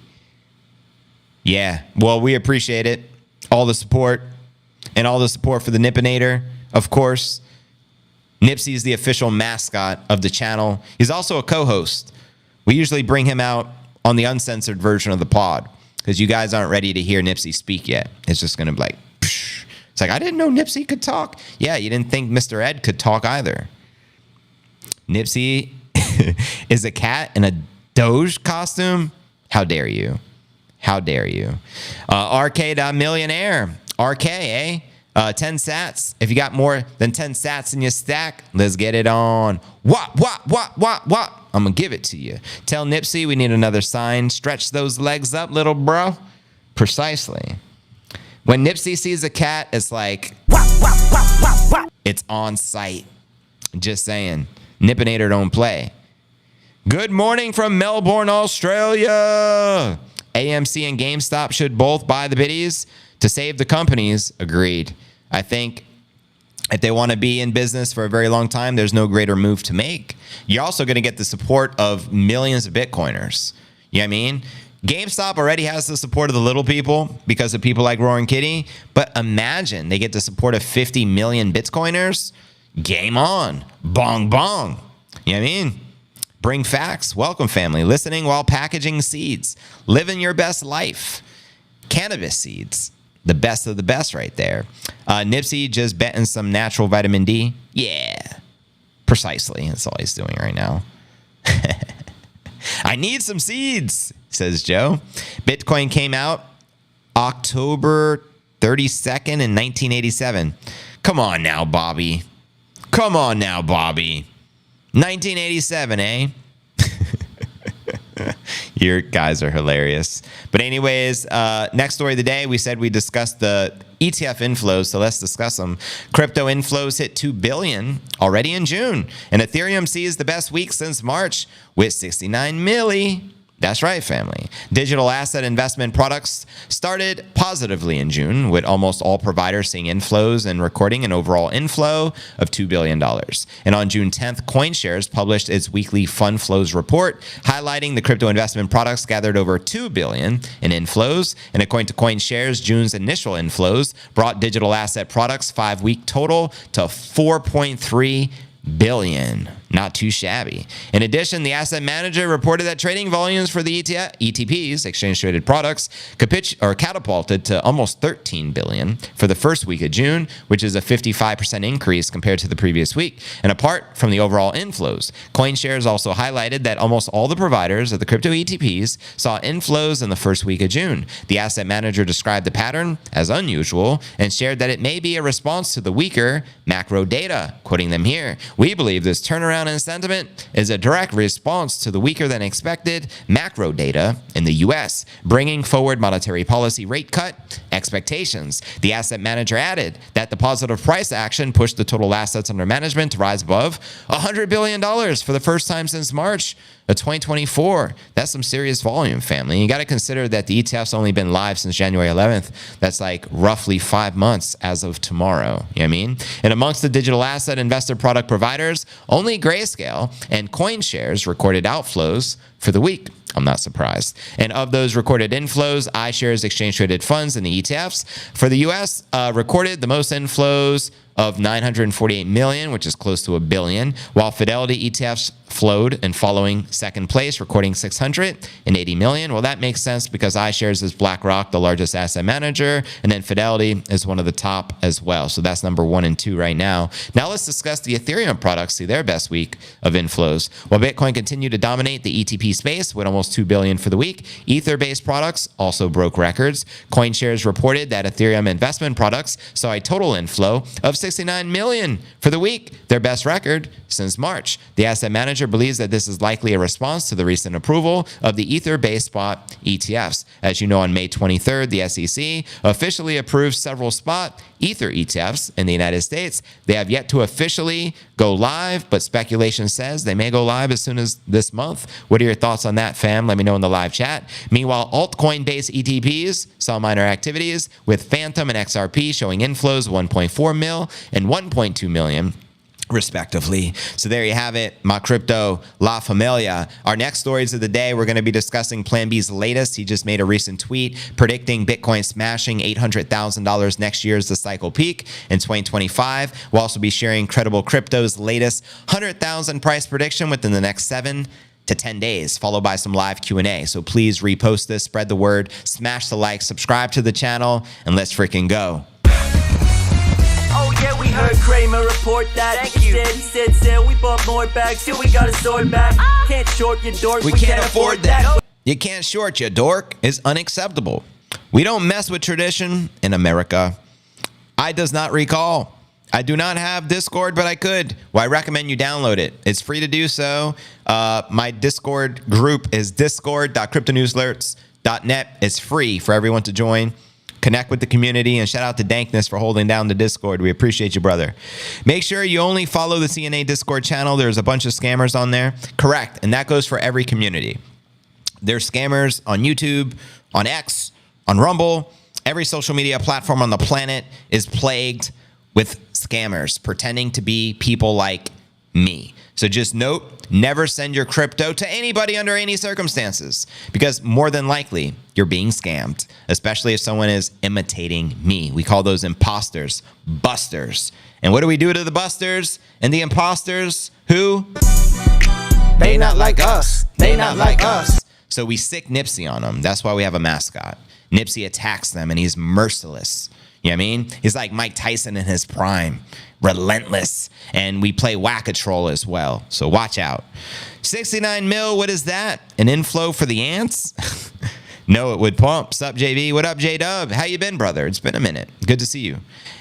Yeah, well, we appreciate it. All the support and all the support for the Nippinator, of course. Nipsey's the official mascot of the channel. He's also a co-host. We usually bring him out on the uncensored version of the pod because you guys aren't ready to hear Nipsey speak yet. It's just going to be like, psh. It's like, I didn't know Nipsey could talk. Yeah, you didn't think Mr. Ed could talk either. Nipsey is a cat in a Doge costume. How dare you? How dare you? RK.millionaire. RK, eh? 10 sats. If you got more than 10 sats in your stack, let's get it on. What? I'm going to give it to you. Tell Nipsey we need another sign. Stretch those legs up, little bro. Precisely. When Nipsey sees a cat, it's like, it's on site. Just saying. Nippinator don't play. Good morning from Melbourne, Australia. AMC and GameStop should both buy the biddies to save the companies. Agreed. I think if they want to be in business for a very long time, there's no greater move to make. You're also going to get the support of millions of Bitcoiners. You know what I mean? GameStop already has the support of the little people because of people like Roaring Kitty. But imagine they get the support of 50 million Bitcoiners. Game on. Bong bong. You know what I mean? Bring facts. Welcome, family. Listening while packaging seeds. Living your best life. Cannabis seeds. The best of the best right there. Nipsey just betting some natural vitamin D. Yeah. Precisely. That's all he's doing right now. I need some seeds, says Joe. Bitcoin came out October 32nd in 1987. Come on now, Bobby. Come on now, Bobby. 1987, eh? Your guys are hilarious. But anyways, next story of the day, we said we discussed the ETF inflows, so let's discuss them. Crypto inflows hit 2 billion already in June, and Ethereum sees the best week since March with 69 milli. That's right, family. Digital asset investment products started positively in June, with almost all providers seeing inflows and recording an overall inflow of $2 billion. And on June 10th, CoinShares published its weekly fund flows report, highlighting the crypto investment products gathered over $2 billion in inflows. And according to CoinShares, June's initial inflows brought digital asset products 5-week total to $4.3 billion. Not too shabby. In addition, the asset manager reported that trading volumes for the ETPs, exchange traded products, catapulted to almost 13 billion for the first week of June, which is a 55% increase compared to the previous week. And apart from the overall inflows, CoinShares also highlighted that almost all the providers of the crypto ETPs saw inflows in the first week of June. The asset manager described the pattern as unusual and shared that it may be a response to the weaker macro data. Quoting them here, "We believe this turnaround slowdown in sentiment is a direct response to the weaker than expected macro data in the U.S., bringing forward monetary policy rate cut expectations. The asset manager added that the positive price action pushed the total assets under management to rise above $100 billion for the first time since March of 2024. That's some serious volume, family. You got to consider that the ETF's only been live since January 11th. That's like roughly 5 months as of tomorrow. You know what I mean? And amongst the digital asset investor product providers, only Grayscale and CoinShares recorded outflows for the week. I'm not surprised. And of those recorded inflows, iShares exchange-traded funds in the ETFs for the U.S. Recorded the most inflows of 948 million, which is close to $1 billion, while Fidelity ETFs flowed and following second place, recording 680 million. Well, that makes sense because iShares is BlackRock, the largest asset manager, and then Fidelity is one of the top as well. So that's number 1 and 2 right now. Now let's discuss the Ethereum products, see their best week of inflows. While Bitcoin continued to dominate the ETP space with almost $2 billion for the week, Ether-based products also broke records. CoinShares reported that Ethereum investment products saw a total inflow of 69 million for the week, their best record since March. The asset manager believes that this is likely a response to the recent approval of the Ether-based spot ETFs. As you know, on May 23rd, the SEC officially approved several spot Ether ETFs in the United States. They have yet to officially go live, but speculation says they may go live as soon as this month. What are your thoughts on that, fam? Let me know in the live chat. Meanwhile, altcoin-based ETPs saw minor activities, with Phantom and XRP showing inflows 1.4 mil and 1.2 million. Respectively. So there you have it, my crypto La Familia. Our next stories of the day, we're going to be discussing PlanB's latest. He just made a recent tweet predicting Bitcoin smashing $800,000 next year as the cycle peak in 2025. We'll also be sharing Credible Crypto's latest 100,000 price prediction within the next 7 to 10 days, followed by some live Q&A. So please repost this, spread the word, smash the like, subscribe to the channel, and let's freaking go. Oh yeah, we heard Kramer report that. Thank you. He said, we bought more bags till we got a sword back. Can't short your dork. We can't afford that. You can't short your dork is unacceptable. We don't mess with tradition in America. I does not recall. I do not have Discord, but I could. Well, I recommend you download it. It's free to do so. My Discord group is discord.cryptonewsalerts.net. It's free for everyone to join. Connect with the community, and shout out to Dankness for holding down the Discord. We appreciate you, brother. Make sure you only follow the CNA Discord channel. There's a bunch of scammers on there. Correct. And that goes for every community. There's scammers on YouTube, on X, on Rumble. Every social media platform on the planet is plagued with scammers pretending to be people like me. So just note, never send your crypto to anybody under any circumstances, because more than likely you're being scammed, especially if someone is imitating me. We call those imposters, busters. And what do we do to the busters and the imposters? Who? They not like us. They not like us. So we sick Nipsey on them. That's why we have a mascot. Nipsey attacks them and he's merciless. You know what I mean? He's like Mike Tyson in his prime. Relentless. And we play Whack-A-Troll as well. So watch out. 69 mil, what is that? An inflow for the ants? No, it would pump. Sup, JB? What up, J-Dub? How you been, brother? It's been a minute. Good to see you.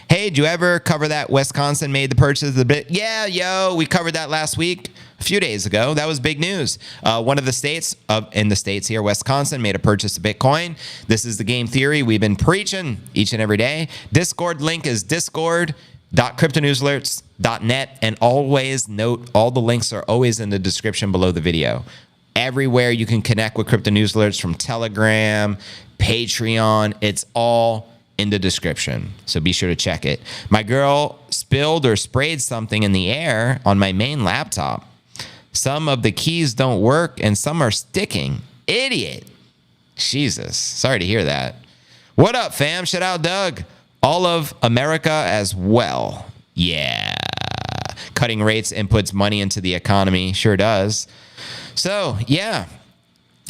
Hey, did you ever cover that Wisconsin made the purchase of the bit? Yeah, yo, we covered that last week. A few days ago. That was big news. One of the states in the states here, Wisconsin, made a purchase of Bitcoin. This is the game theory we've been preaching each and every day. Discord link is discord.cryptonewsalerts.net, and always note all the links are always in the description below the video. Everywhere you can connect with Crypto News Alerts, from Telegram, Patreon, it's all in the description. So be sure to check it. My girl spilled or sprayed something in the air on my main laptop. Some of the keys don't work and some are sticking. Idiot. Jesus. Sorry to hear that. What up, fam? Shout out Doug. All of America as well. Yeah. Cutting rates inputs money into the economy. Sure does. So, yeah.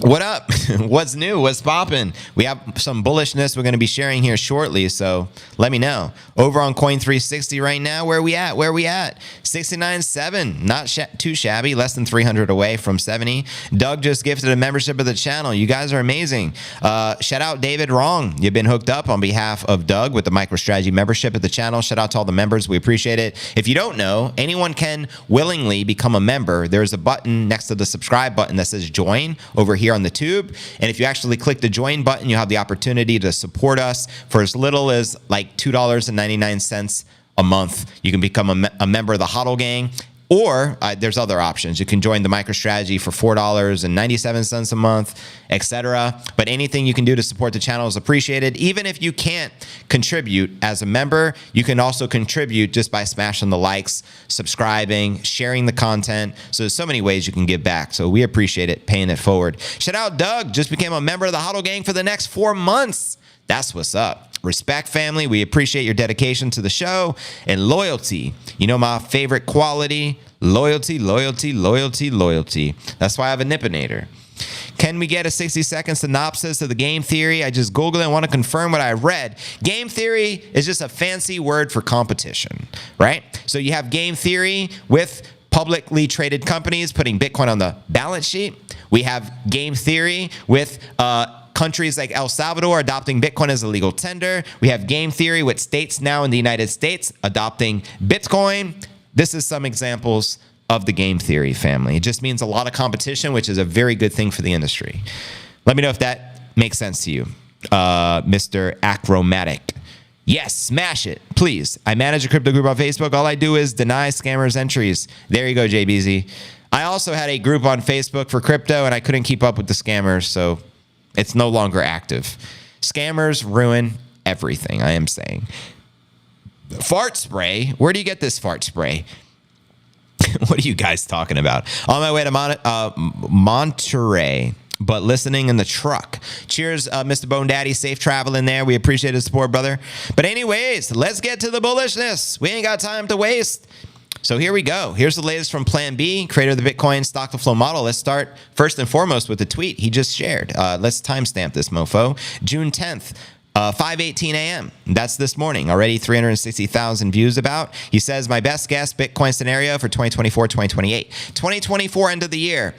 What up? What's new? What's popping? We have some bullishness we're going to be sharing here shortly, so let me know. Over on Coin360 right now, where we at? 69.7. Not too shabby, less than 300 away from 70. Doug just gifted a membership of the channel. You guys are amazing. Shout out David Wrong. You've been hooked up on behalf of Doug with the MicroStrategy membership of the channel. Shout out to all the members. We appreciate it. If you don't know, anyone can willingly become a member. There's a button next to the subscribe button that says join over here on the tube, and if you actually click the join button, you have the opportunity to support us for as little as like $2.99 a month. You can become a member of the HODL gang, or there's other options. You can join the MicroStrategy for $4.97 a month, etc. But anything you can do to support the channel is appreciated. Even if you can't contribute as a member, you can also contribute just by smashing the likes, subscribing, sharing the content. So there's so many ways you can give back. So we appreciate it, paying it forward. Shout out Doug, just became a member of the HODL gang for the next 4 months. That's what's up. Respect, family. We appreciate your dedication to the show and loyalty. You know my favorite quality? Loyalty, loyalty, loyalty, loyalty. That's why I have a Nippinator. Can we get a 60-second synopsis of the game theory? I just Googled it and want to confirm what I read. Game theory is just a fancy word for competition, right? So you have game theory with publicly traded companies putting Bitcoin on the balance sheet. We have game theory with countries like El Salvador adopting Bitcoin as a legal tender. We have game theory with states now in the United States adopting Bitcoin. This is some examples of the game theory, family. It just means a lot of competition, which is a very good thing for the industry. Let me know if that makes sense to you, Mr. Acromatic. Yes, smash it, please. I manage a crypto group on Facebook. All I do is deny scammers entries. There you go, JBZ. I also had a group on Facebook for crypto, and I couldn't keep up with the scammers, so it's no longer active. Scammers ruin everything, I am saying. Fart spray? Where do you get this fart spray? What are you guys talking about? On my way to Monterey, but listening in the truck. Cheers, Mr. Bone Daddy. Safe traveling there. We appreciate the support, brother. But anyways, let's get to the bullishness. We ain't got time to waste. So here we go. Here's the latest from PlanB, creator of the Bitcoin stock to flow model. Let's start first and foremost with the tweet he just shared. Let's timestamp this mofo. June 10th. 5:18 a.m. That's this morning. Already 360,000 views about. He says, my best guess Bitcoin scenario for 2024, 2028. 2024 end of the year,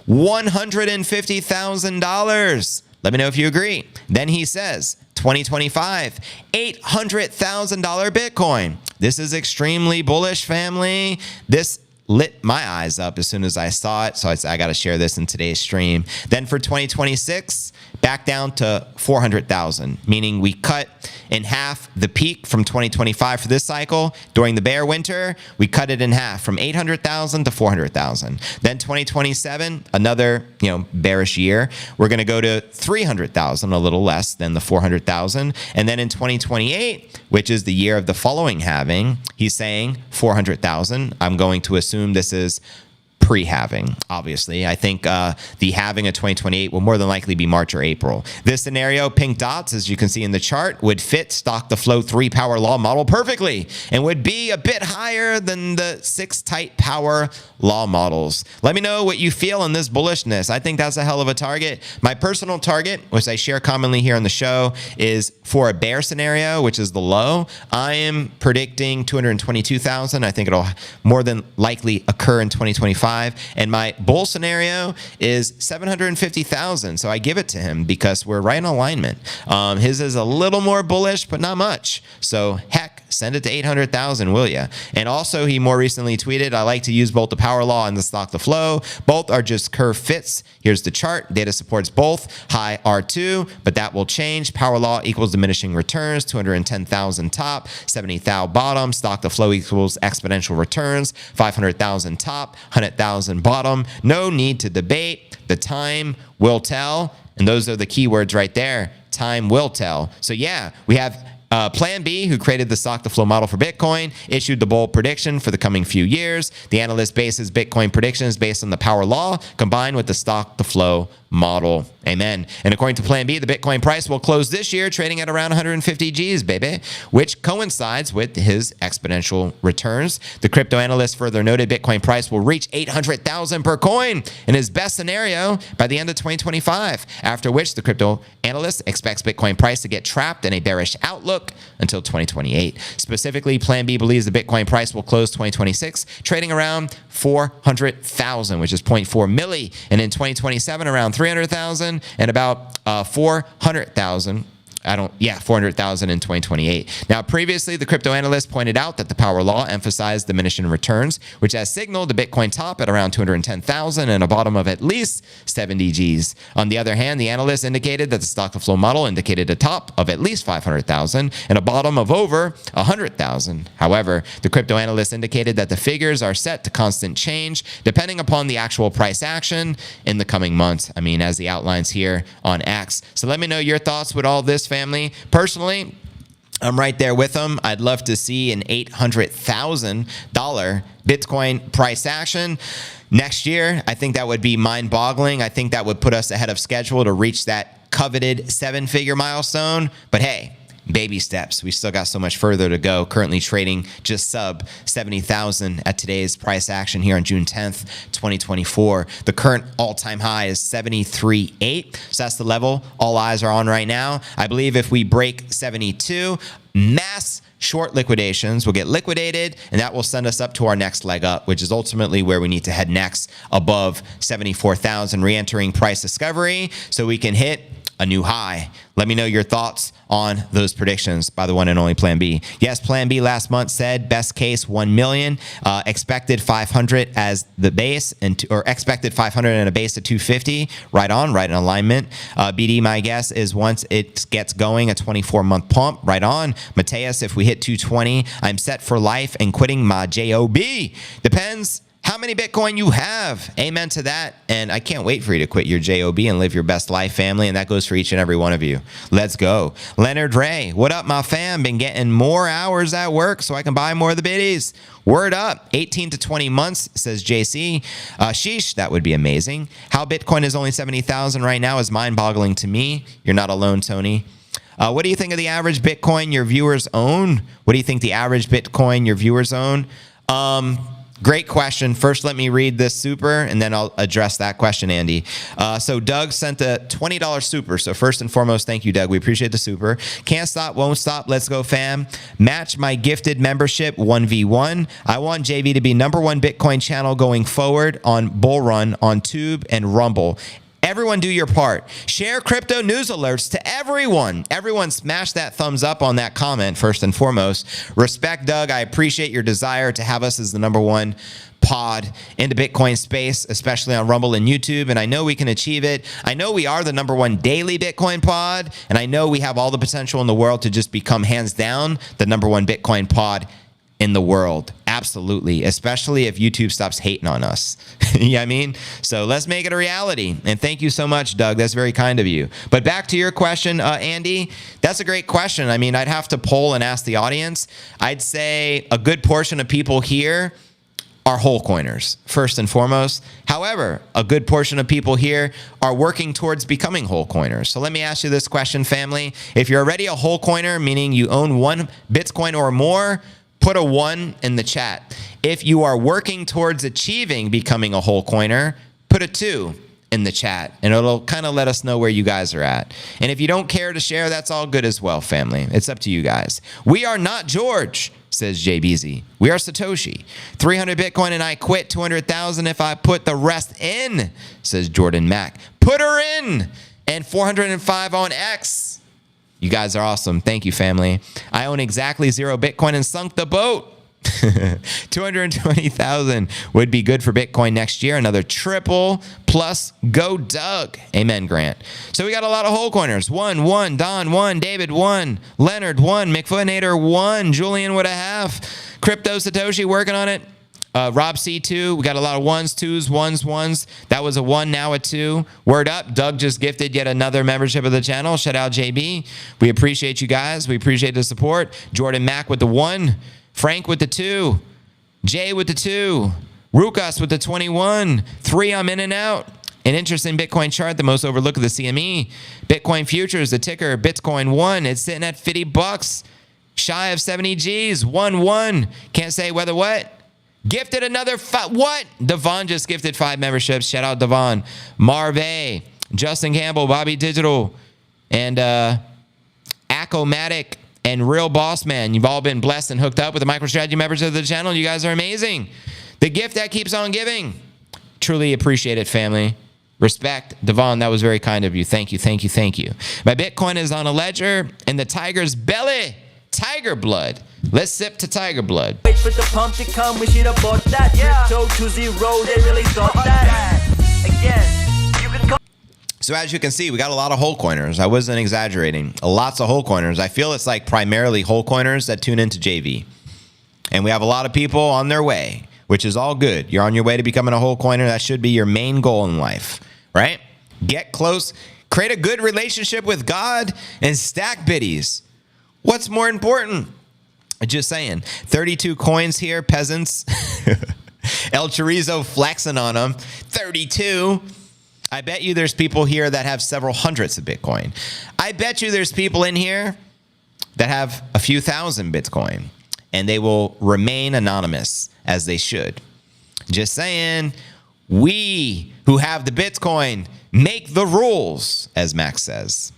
$150,000. Let me know if you agree. Then he says, 2025, $800,000 Bitcoin. This is extremely bullish, family. This lit my eyes up as soon as I saw it. So I got to share this in today's stream. Then for 2026, back down to 400,000, meaning we cut in half the peak from 2025 for this cycle. During the bear winter, we cut it in half from 800,000 to 400,000. Then 2027, another bearish year. We're going to go to 300,000, a little less than the 400,000. And then in 2028, which is the year of the following halving, he's saying 400,000. I'm going to assume this is pre-halving, obviously. I think the halving of 2028 will more than likely be March or April. This scenario, pink dots, as you can see in the chart, would fit stock to flow 3 power law model perfectly and would be a bit higher than the 6 tight power law models. Let me know what you feel in this bullishness. I think that's a hell of a target. My personal target, which I share commonly here on the show, is for a bear scenario, which is the low. I am predicting 222,000. I think it'll more than likely occur in 2025. And my bull scenario is 750,000. So I give it to him because we're right in alignment. His is a little more bullish, but not much. So heck, send it to 800,000, will ya? And also, he more recently tweeted, I like to use both the power law and the stock to flow. Both are just curve fits. Here's the chart. Data supports both. High R2, but that will change. Power law equals diminishing returns. 210,000 top, 70,000 bottom. Stock to flow equals exponential returns. 500,000 top, 100,000 bottom. No need to debate. The time will tell. And those are the keywords right there. Time will tell. So yeah, we have PlanB, who created the stock to flow model for Bitcoin, issued the bold prediction for the coming few years. The analyst bases Bitcoin predictions based on the power law combined with the stock to flow model. Amen. And according to PlanB, the Bitcoin price will close this year trading at around 150 G's, baby, which coincides with his exponential returns. The crypto analyst further noted Bitcoin price will reach 800,000 per coin in his best scenario by the end of 2025, after which the crypto analyst expects Bitcoin price to get trapped in a bearish outlook until 2028. Specifically, PlanB believes the Bitcoin price will close 2026 trading around 400,000, which is 0.4 milli, and in 2027 around 300,000 and about 400,000. 400,000 in 2028. Now, previously, the crypto analyst pointed out that the power law emphasized diminishing returns, which has signaled the Bitcoin top at around 210,000 and a bottom of at least 70 Gs. On the other hand, the analyst indicated that the stock to flow model indicated a top of at least 500,000 and a bottom of over 100,000. However, the crypto analyst indicated that the figures are set to constant change depending upon the actual price action in the coming months. I mean, as he outlines here on X. So let me know your thoughts with all this, family. Personally, I'm right there with them. I'd love to see an $800,000 Bitcoin price action next year. I think that would be mind-boggling. I think that would put us ahead of schedule to reach that coveted 7-figure milestone. But hey, baby steps. We still got so much further to go. Currently trading just sub 70,000 at today's price action here on June 10th, 2024. The current all-time high is 73.8. So that's the level all eyes are on right now. I believe if we break 72, mass short liquidations will get liquidated, and that will send us up to our next leg up, which is ultimately where we need to head next, above 74,000, re-entering price discovery so we can hit a new high. Let me know your thoughts on those predictions by the one and only PlanB. Yes, PlanB last month said best case 1 million, expected 500 as the base, or expected 500 and a base of 250. Right on, right in alignment. BD, my guess is once it gets going, a 24-month pump. Right on. Mateus, if we hit 220, I'm set for life and quitting my JOB. Depends how many Bitcoin you have. Amen to that. And I can't wait for you to quit your JOB and live your best life, family. And that goes for each and every one of you. Let's go. Leonard Ray, what up, my fam? Been getting more hours at work so I can buy more of the biddies. Word up. 18 to 20 months, says JC. Sheesh, that would be amazing. How Bitcoin is only 70,000 right now is mind-boggling to me. You're not alone, Tony. What do you think of the average Bitcoin your viewers own? What do you think the average Bitcoin your viewers own? Great question. First, let me read this super, and then I'll address that question, Andy. So Doug sent a $20 super. So first and foremost, thank you, Doug. We appreciate the super. Can't stop, won't stop. Let's go, fam. Match my gifted membership 1v1. I want JV to be #1 Bitcoin channel going forward on Bull Run, on Tube, and Rumble. Everyone do your part. Share crypto news alerts to everyone. Everyone smash that thumbs up on that comment first and foremost. Respect, Doug. I appreciate your desire to have us as the #1 pod in the Bitcoin space, especially on Rumble and YouTube. And I know we can achieve it. I know we are the #1 daily Bitcoin pod. And I know we have all the potential in the world to just become hands down the #1 Bitcoin pod in the world. Absolutely. Especially if YouTube stops hating on us. You know what I mean? So let's make it a reality. And thank you so much, Doug. That's very kind of you. But back to your question, Andy, that's a great question. I mean, I'd have to poll and ask the audience. I'd say a good portion of people here are whole coiners, first and foremost. However, a good portion of people here are working towards becoming whole coiners. So let me ask you this question, family. If you're already a whole coiner, meaning you own 1 Bitcoin or more, put a 1 in the chat. If you are working towards achieving becoming a whole coiner, put a 2 in the chat, and it'll kind of let us know where you guys are at. And if you don't care to share, that's all good as well, family. It's up to you guys. We are not George, says JBZ. We are Satoshi. 300 Bitcoin and I quit. 200,000 if I put the rest in, says Jordan Mack. Put her in. And 405 on X. You guys are awesome. Thank you, family. I own exactly 0 Bitcoin and sunk the boat. 220,000 would be good for Bitcoin next year. Another triple plus. Go Doug. Amen, Grant. So we got a lot of whole coiners. 1, Don 1, David 1, Leonard 1, McFoonator 1, Julian with a half, Crypto Satoshi working on it. Rob C2, we got a lot of 1s, 2s, 1s. That was a 1, now a 2. Word up, Doug just gifted yet another membership of the channel. Shout out JB. We appreciate you guys. We appreciate the support. Jordan Mack with the 1. Frank with the 2. Jay with the 2. Rukas with the 21. 3, I'm in and out. An interesting Bitcoin chart, the most overlooked of the CME. Bitcoin futures, the ticker, Bitcoin 1. It's sitting at $50, shy of 70 G's, 1-1. Can't say whether what. Gifted another what? Devon just gifted 5 memberships. Shout out Devon. Marve, Justin Campbell, Bobby Digital, and Acomatic, and Real Boss Man. You've all been blessed and hooked up with the MicroStrategy members of the channel. You guys are amazing. The gift that keeps on giving. Truly appreciate it, family. Respect. Devon, that was very kind of you. Thank you, thank you, thank you. My Bitcoin is on a ledger in the tiger's belly. Tiger blood. Let's sip to tiger blood. Wait for the pump to come, we should have bought that. Crypto to zero, they really thought that. Again, you can go. So as you can see, we got a lot of whole coiners. I wasn't exaggerating. Lots of whole coiners. I feel it's like primarily whole coiners that tune into JV. And we have a lot of people on their way, which is all good. You're on your way to becoming a whole coiner. That should be your main goal in life, right? Get close, create a good relationship with God, and stack biddies. What's more important? Just saying. 32 coins here, peasants. El Chorizo flexing on them. 32. I bet you there's people here that have several hundreds of Bitcoin. I bet you there's people in here that have a few thousand Bitcoin, and they will remain anonymous, as they should. Just saying, we who have the Bitcoin make the rules, as Max says.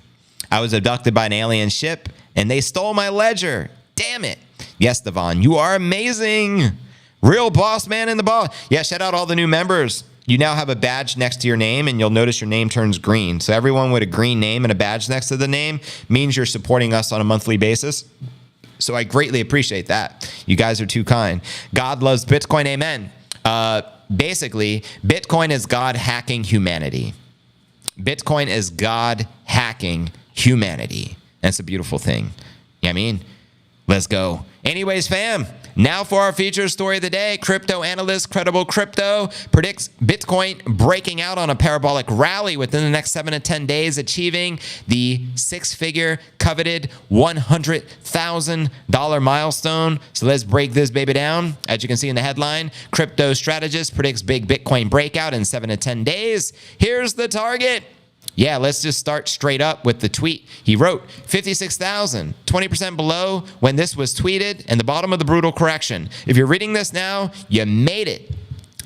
I was abducted by an alien ship, and they stole my ledger. Damn it. Yes, Devon, you are amazing. Real boss man in the ball. Yeah, shout out all the new members. You now have a badge next to your name, and you'll notice your name turns green. So everyone with a green name and a badge next to the name means you're supporting us on a monthly basis. So I greatly appreciate that. You guys are too kind. God loves Bitcoin. Amen. Basically, Bitcoin is God hacking humanity. Bitcoin is God hacking humanity. That's a beautiful thing. You know what I mean? Let's go. Anyways, fam, now for our feature story of the day. Crypto analyst Credible Crypto predicts Bitcoin breaking out on a parabolic rally within the next 7 to 10 days, achieving the 6-figure coveted $100,000 milestone. So let's break this baby down. As you can see in the headline, crypto strategist predicts big Bitcoin breakout in 7 to 10 days. Here's the target. Yeah, let's just start straight up with the tweet. He wrote 56,000, 20% below when this was tweeted, and the bottom of the brutal correction. If you're reading this now, you made it.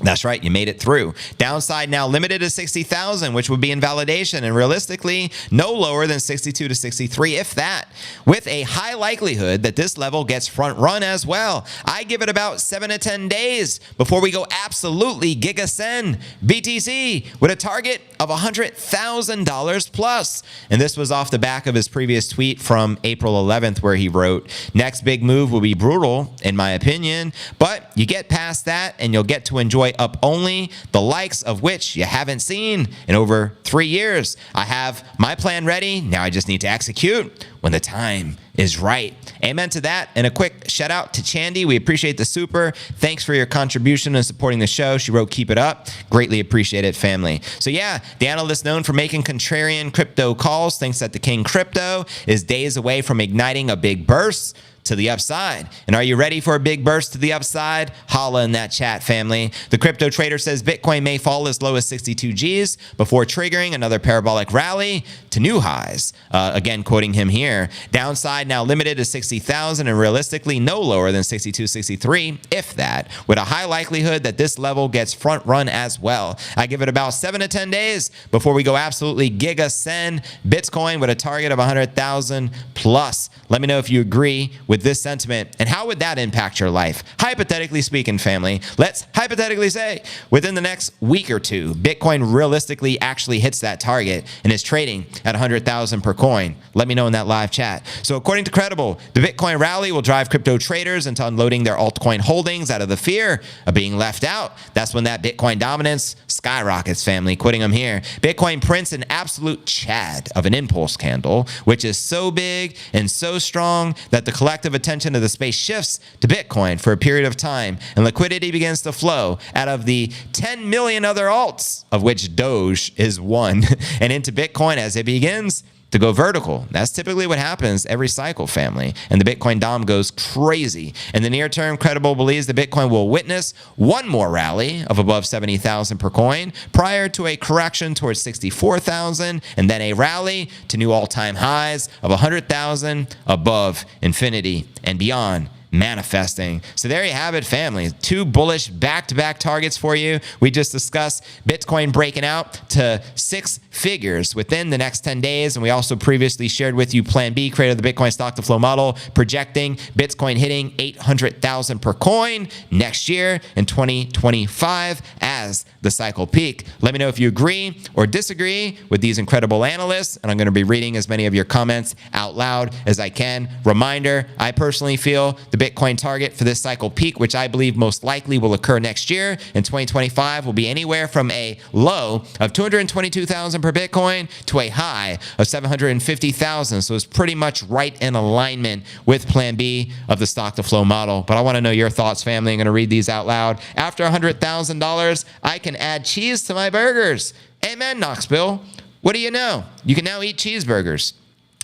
That's right, you made it through. Downside now limited to 60,000, which would be invalidation, and realistically, no lower than 62 to 63, if that, with a high likelihood that this level gets front run as well. I give it about 7 to 10 days before we go absolutely Giga-Send BTC with a target of $100,000 plus. And this was off the back of his previous tweet from April 11th, where he wrote, next big move will be brutal, in my opinion, but you get past that and you'll get to enjoy up only, the likes of which you haven't seen in over 3 years. I have my plan ready. Now I just need to execute when the time is right. Amen to that. And a quick shout out to Chandy. We appreciate the super. Thanks for your contribution and supporting the show. She wrote, keep it up. Greatly appreciate it, family. So yeah, the analyst known for making contrarian crypto calls thinks that the King Crypto is days away from igniting a big burst to the upside. And are you ready for a big burst to the upside? Holla in that chat, family. The crypto trader says Bitcoin may fall as low as 62 G's before triggering another parabolic rally to new highs. Again, quoting him here, downside now limited to 60,000 and realistically no lower than 62, 63, if that, with a high likelihood that this level gets front run as well. I give it about 7 to 10 days before we go absolutely Giga-Send Bitcoin with a target of 100,000 plus. Let me know if you agree with this sentiment, and how would that impact your life? Hypothetically speaking, family, let's hypothetically say within the next week or two, Bitcoin realistically actually hits that target and is trading at 100,000 per coin. Let me know in that live chat. So according to Credible, the Bitcoin rally will drive crypto traders into unloading their altcoin holdings out of the fear of being left out. That's when that Bitcoin dominance skyrockets, family. Quoting them here, Bitcoin prints an absolute chad of an impulse candle, which is so big and so strong that the collective attention of the space shifts to Bitcoin for a period of time, and liquidity begins to flow out of the 10 million other alts, of which Doge is one, and into Bitcoin as it begins to go vertical. That's typically what happens every cycle, family. And the Bitcoin Dom goes crazy. In the near term, Credible believes the Bitcoin will witness one more rally of above 70,000 per coin prior to a correction towards 64,000 and then a rally to new all-time highs of 100,000 above infinity and beyond. Manifesting. So there you have it, family. 2 bullish back-to-back targets for you. We just discussed Bitcoin breaking out to 6 figures within the next 10 days. And we also previously shared with you PlanB, creator of the Bitcoin stock to flow model, projecting Bitcoin hitting 800,000 per coin next year in 2025 as the cycle peak. Let me know if you agree or disagree with these incredible analysts. And I'm going to be reading as many of your comments out loud as I can. Reminder, I personally feel the Bitcoin target for this cycle peak, which I believe most likely will occur next year in 2025, will be anywhere from a low of 222,000 per Bitcoin to a high of 750,000. So it's pretty much right in alignment with Plan B of the stock to flow model. But I want to know your thoughts, family. I'm going to read these out loud. After $100,000, I can add cheese to my burgers. Amen, Knoxville. What do you know? You can now eat cheeseburgers.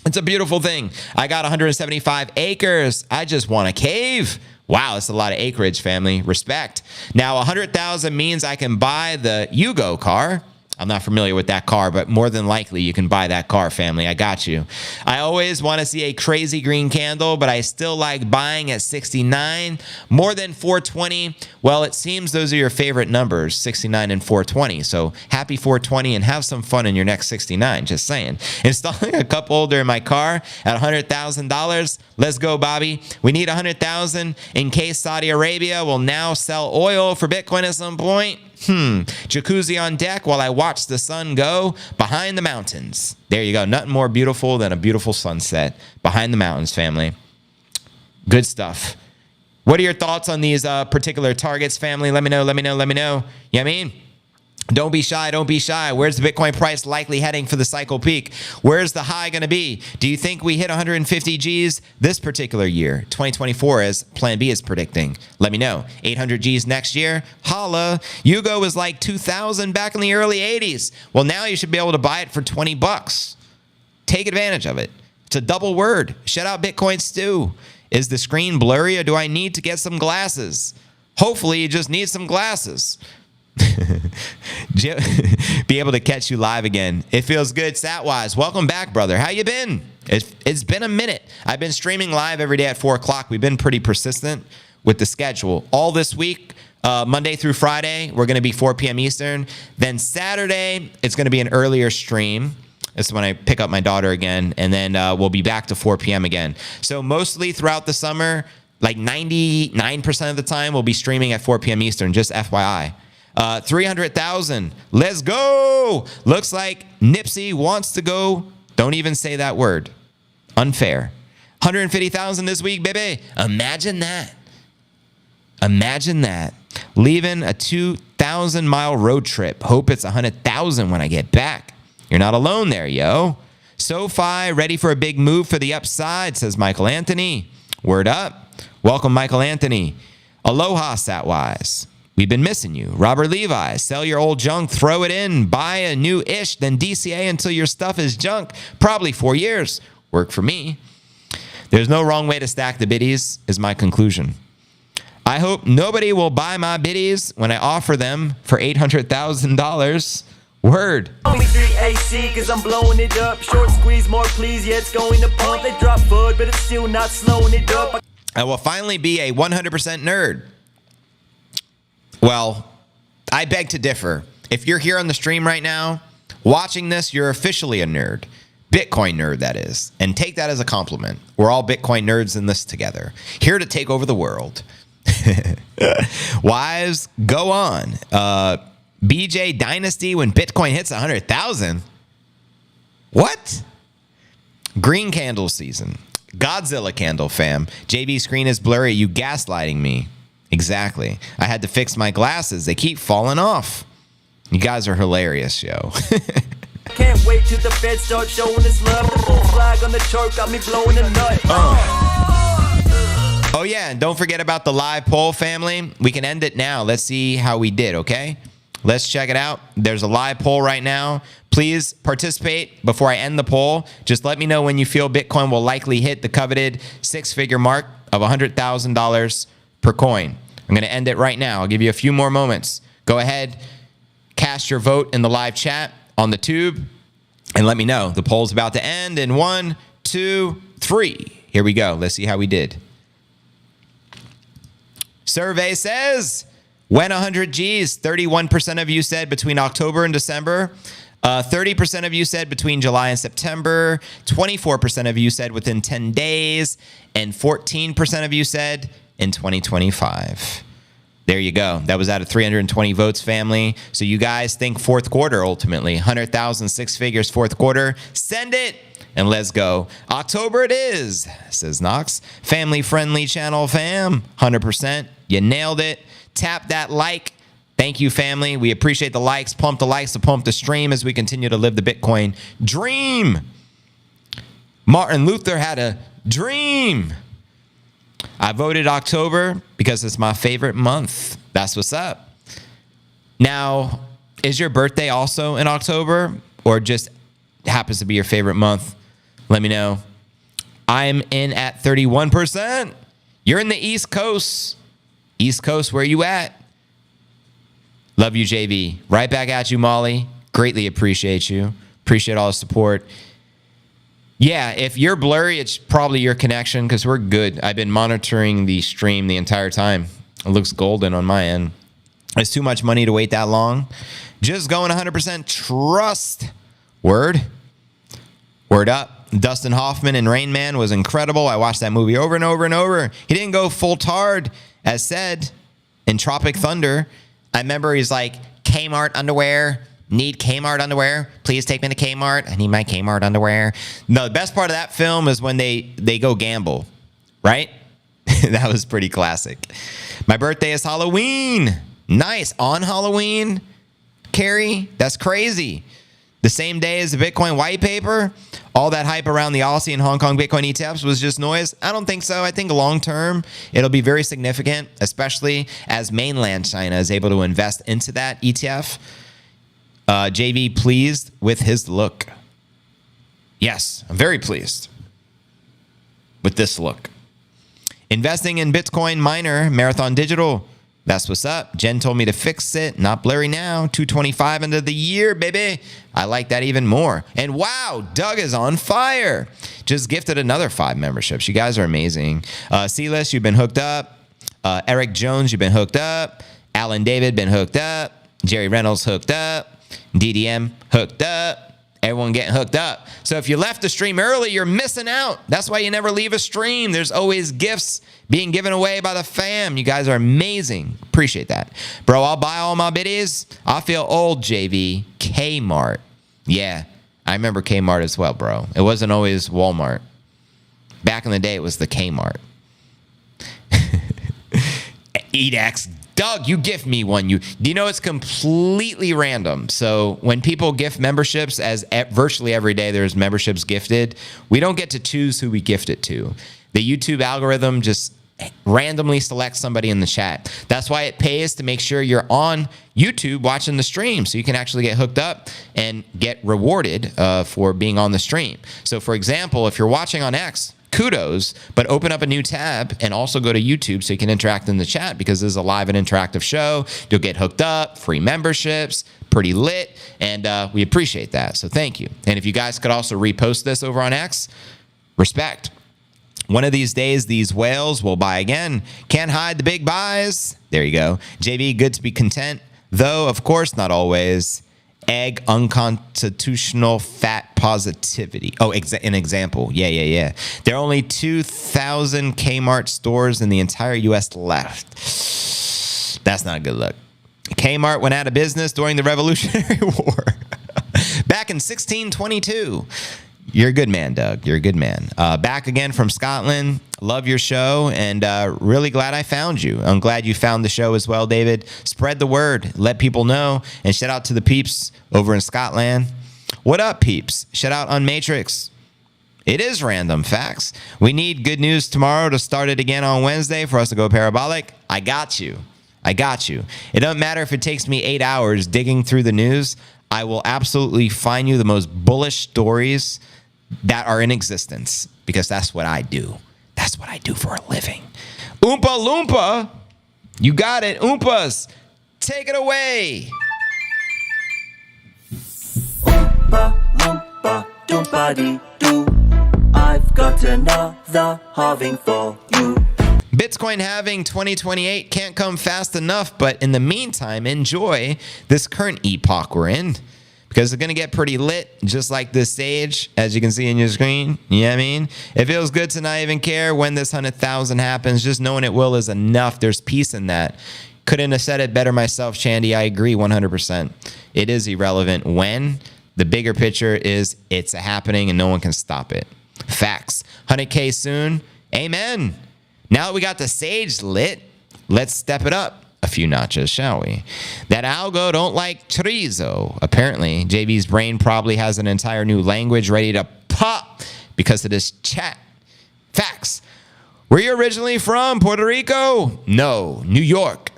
It's a beautiful thing. I got 175 acres. I just want a cave. Wow, that's a lot of acreage, family. Respect. Now, 100,000 means I can buy the Yugo car. I'm not familiar with that car, but more than likely you can buy that car, family. I got you. I always want to see a crazy green candle, but I still like buying at 69. More than 420. Well, it seems those are your favorite numbers, 69 and 420. So happy 420 and have some fun in your next 69. Just saying. Installing a cup holder in my car at $100,000. Let's go, Bobby. We need 100,000 in case Saudi Arabia will now sell oil for Bitcoin at some point. Jacuzzi on deck while I watch the sun go behind the mountains. There you go. Nothing more beautiful than a beautiful sunset behind the mountains, family. Good stuff. What are your thoughts on these particular targets, family? Let me know. You know what I mean? Don't be shy. Don't be shy. Where's the Bitcoin price likely heading for the cycle peak? Where's the high going to be? Do you think we hit 150 Gs this particular year, 2024, as Plan B is predicting? Let me know. 800 Gs next year? Holla. Yugo was like 2,000 back in the early 80s. Well, now you should be able to buy it for 20 bucks. Take advantage of it. It's a double word. Shout out Bitcoin Stew. Is the screen blurry or do I need to get some glasses? Hopefully you just need some glasses. Be able to catch you live again. It feels good, Satwise. Welcome back, brother. How you been? It's been a minute. I've been streaming live every day at 4 o'clock. We've been pretty persistent with the schedule. All this week, Monday through Friday, we're going to be 4 p.m. Eastern. Then Saturday, it's going to be an earlier stream. This is when I pick up my daughter again. And then we'll be back to 4 p.m. again. So mostly throughout the summer, like 99% of the time, we'll be streaming at 4 p.m. Eastern, just FYI. 300,000. Let's go. Looks like Nipsey wants to go. Don't even say that word. Unfair. 150,000 this week, baby. Imagine that. Imagine that. Leaving a 2,000-mile road trip. Hope it's 100,000 when I get back. You're not alone there, yo. SoFi ready for a big move for the upside, says Michael Anthony. Word up. Welcome, Michael Anthony. Aloha, Satwise. We've been missing you. Robert Levi, sell your old junk, throw it in, buy a new ish, then DCA until your stuff is junk. Probably 4 years. Work for me. There's no wrong way to stack the biddies, is my conclusion. I hope nobody will buy my biddies when I offer them for $800,000. Word. AC, cause I'm blowing it up. Short squeeze, more please, yeah, it's going to pump. They drop foot, but it's still not slowing it up. I will finally be a 100% nerd. Well, I beg to differ. If you're here on the stream right now, watching this, you're officially a nerd. Bitcoin nerd, that is. And take that as a compliment. We're all Bitcoin nerds in this together. Here to take over the world. Wives, go on. BJ Dynasty when Bitcoin hits 100,000. What? Green candle season. Godzilla candle, fam. JV screen is blurry. You gaslighting me. Exactly. I had to fix my glasses. They keep falling off. You guys are hilarious, yo. Can't wait till the Fed starts showing its love. The full flag on the chart got me blowing a nut. Oh, yeah. And don't forget about the live poll, family. We can end it now. Let's see how we did, okay? Let's check it out. There's a live poll right now. Please participate before I end the poll. Just let me know when you feel Bitcoin will likely hit the coveted six-figure mark of $100,000 per coin. I'm going to end it right now. I'll give you a few more moments. Go ahead, cast your vote in the live chat on the tube, and let me know. The poll's about to end in 1, 2, 3. Here we go. Let's see how we did. Survey says, when 100 G's, 31% of you said between October and December. 30% of you said between July and September. 24% of you said within 10 days. And 14% of you said in 2025. There you go. That was out of 320 votes, family. So you guys think fourth quarter ultimately. 100,000, six figures, fourth quarter. Send it. And let's go. October it is, says Knox. Family-friendly channel, fam. 100%. You nailed it. Tap that like. Thank you, family. We appreciate the likes. Pump the likes to pump the stream as we continue to live the Bitcoin dream. Martin Luther had a dream. I voted October because it's my favorite month. That's what's up. Now, is your birthday also in October or just happens to be your favorite month? Let me know. I'm in at 31%. You're in the East Coast. East Coast, where you at? Love you, JV. Right back at you, Molly. Greatly appreciate you. Appreciate all the support. Yeah, if you're blurry, it's probably your connection because we're good. I've been monitoring the stream the entire time. It looks golden on my end. It's too much money to wait that long. Just going 100% trust. Word up. Dustin Hoffman in Rain Man was incredible. I watched that movie over and over and over. He didn't go full tard, as said in Tropic Thunder. I remember he's like, Kmart underwear. Need Kmart underwear? Please take me to Kmart. I need my Kmart underwear. No, the best part of that film is when they go gamble, right? That was pretty classic. My birthday is Halloween. Nice. On Halloween, Carrie? That's crazy. The same day as the Bitcoin white paper? All that hype around the Aussie and Hong Kong Bitcoin ETFs was just noise? I don't think so. I think long term, it'll be very significant, especially as mainland China is able to invest into that ETF. JV pleased with his look. Yes, I'm very pleased with this look. Investing in Bitcoin miner, Marathon Digital. That's what's up. Jen told me to fix it. Not blurry now. 225 into the year, baby. I like that even more. And wow, Doug is on fire. Just gifted another 5 memberships. You guys are amazing. C-List, you've been hooked up. Eric Jones, you've been hooked up. Alan David, been hooked up. Jerry Reynolds, hooked up. DDM, hooked up. Everyone getting hooked up. So if you left the stream early, you're missing out. That's why you never leave a stream. There's always gifts being given away by the fam. You guys are amazing. Appreciate that. Bro, I'll buy all my biddies. I feel old, JV. Kmart. Yeah, I remember Kmart as well, bro. It wasn't always Walmart. Back in the day, it was the Kmart. EDX. Doug, you gift me one. Do you know it's completely random? So when people gift memberships, as virtually every day there's memberships gifted, we don't get to choose who we gift it to. The YouTube algorithm just randomly selects somebody in the chat. That's why it pays to make sure you're on YouTube watching the stream so you can actually get hooked up and get rewarded for being on the stream. So for example, if you're watching on X, kudos, but open up a new tab and also go to YouTube so you can interact in the chat because this is a live and interactive show. You'll get hooked up, free memberships, pretty lit, and we appreciate that. So thank you. And if you guys could also repost this over on X, respect. One of these days, these whales will buy again. Can't hide the big buys. There you go. JV, good to be content, though, of course, not always. Egg unconstitutional fat positivity. Oh, an example. Yeah. There are only 2,000 Kmart stores in the entire U.S. left. That's not a good look. Kmart went out of business during the Revolutionary War. Back in 1622. You're a good man, Doug. You're a good man. Back again from Scotland. Love your show, and really glad I found you. I'm glad you found the show as well, David. Spread the word. Let people know. And shout out to the peeps over in Scotland. What up, peeps? Shout out on Matrix. It is random facts. We need good news tomorrow to start it again on Wednesday for us to go parabolic. I got you. I got you. It doesn't matter if it takes me 8 hours digging through the news. I will absolutely find you the most bullish stories that are in existence because that's what I do. That's what I do for a living. Oompa Loompa, you got it. Oompas, take it away. Oompa Loompa Doompa Doo. I've got another halving for you. Bitcoin halving 2028 can't come fast enough, but in the meantime, enjoy this current epoch we're in because it's going to get pretty lit, just like this stage, as you can see in your screen. You know what I mean? It feels good to not even care when this 100,000 happens. Just knowing it will is enough. There's peace in that. Couldn't have said it better myself, Shandy. I agree 100%. It is irrelevant when. The bigger picture is it's happening and no one can stop it. Facts. 100K soon. Amen. Now that we got the sage lit, let's step it up a few notches, shall we? That algo don't like chorizo. Apparently, JB's brain probably has an entire new language ready to pop because of this chat. Facts. Were you originally from Puerto Rico? No. New York.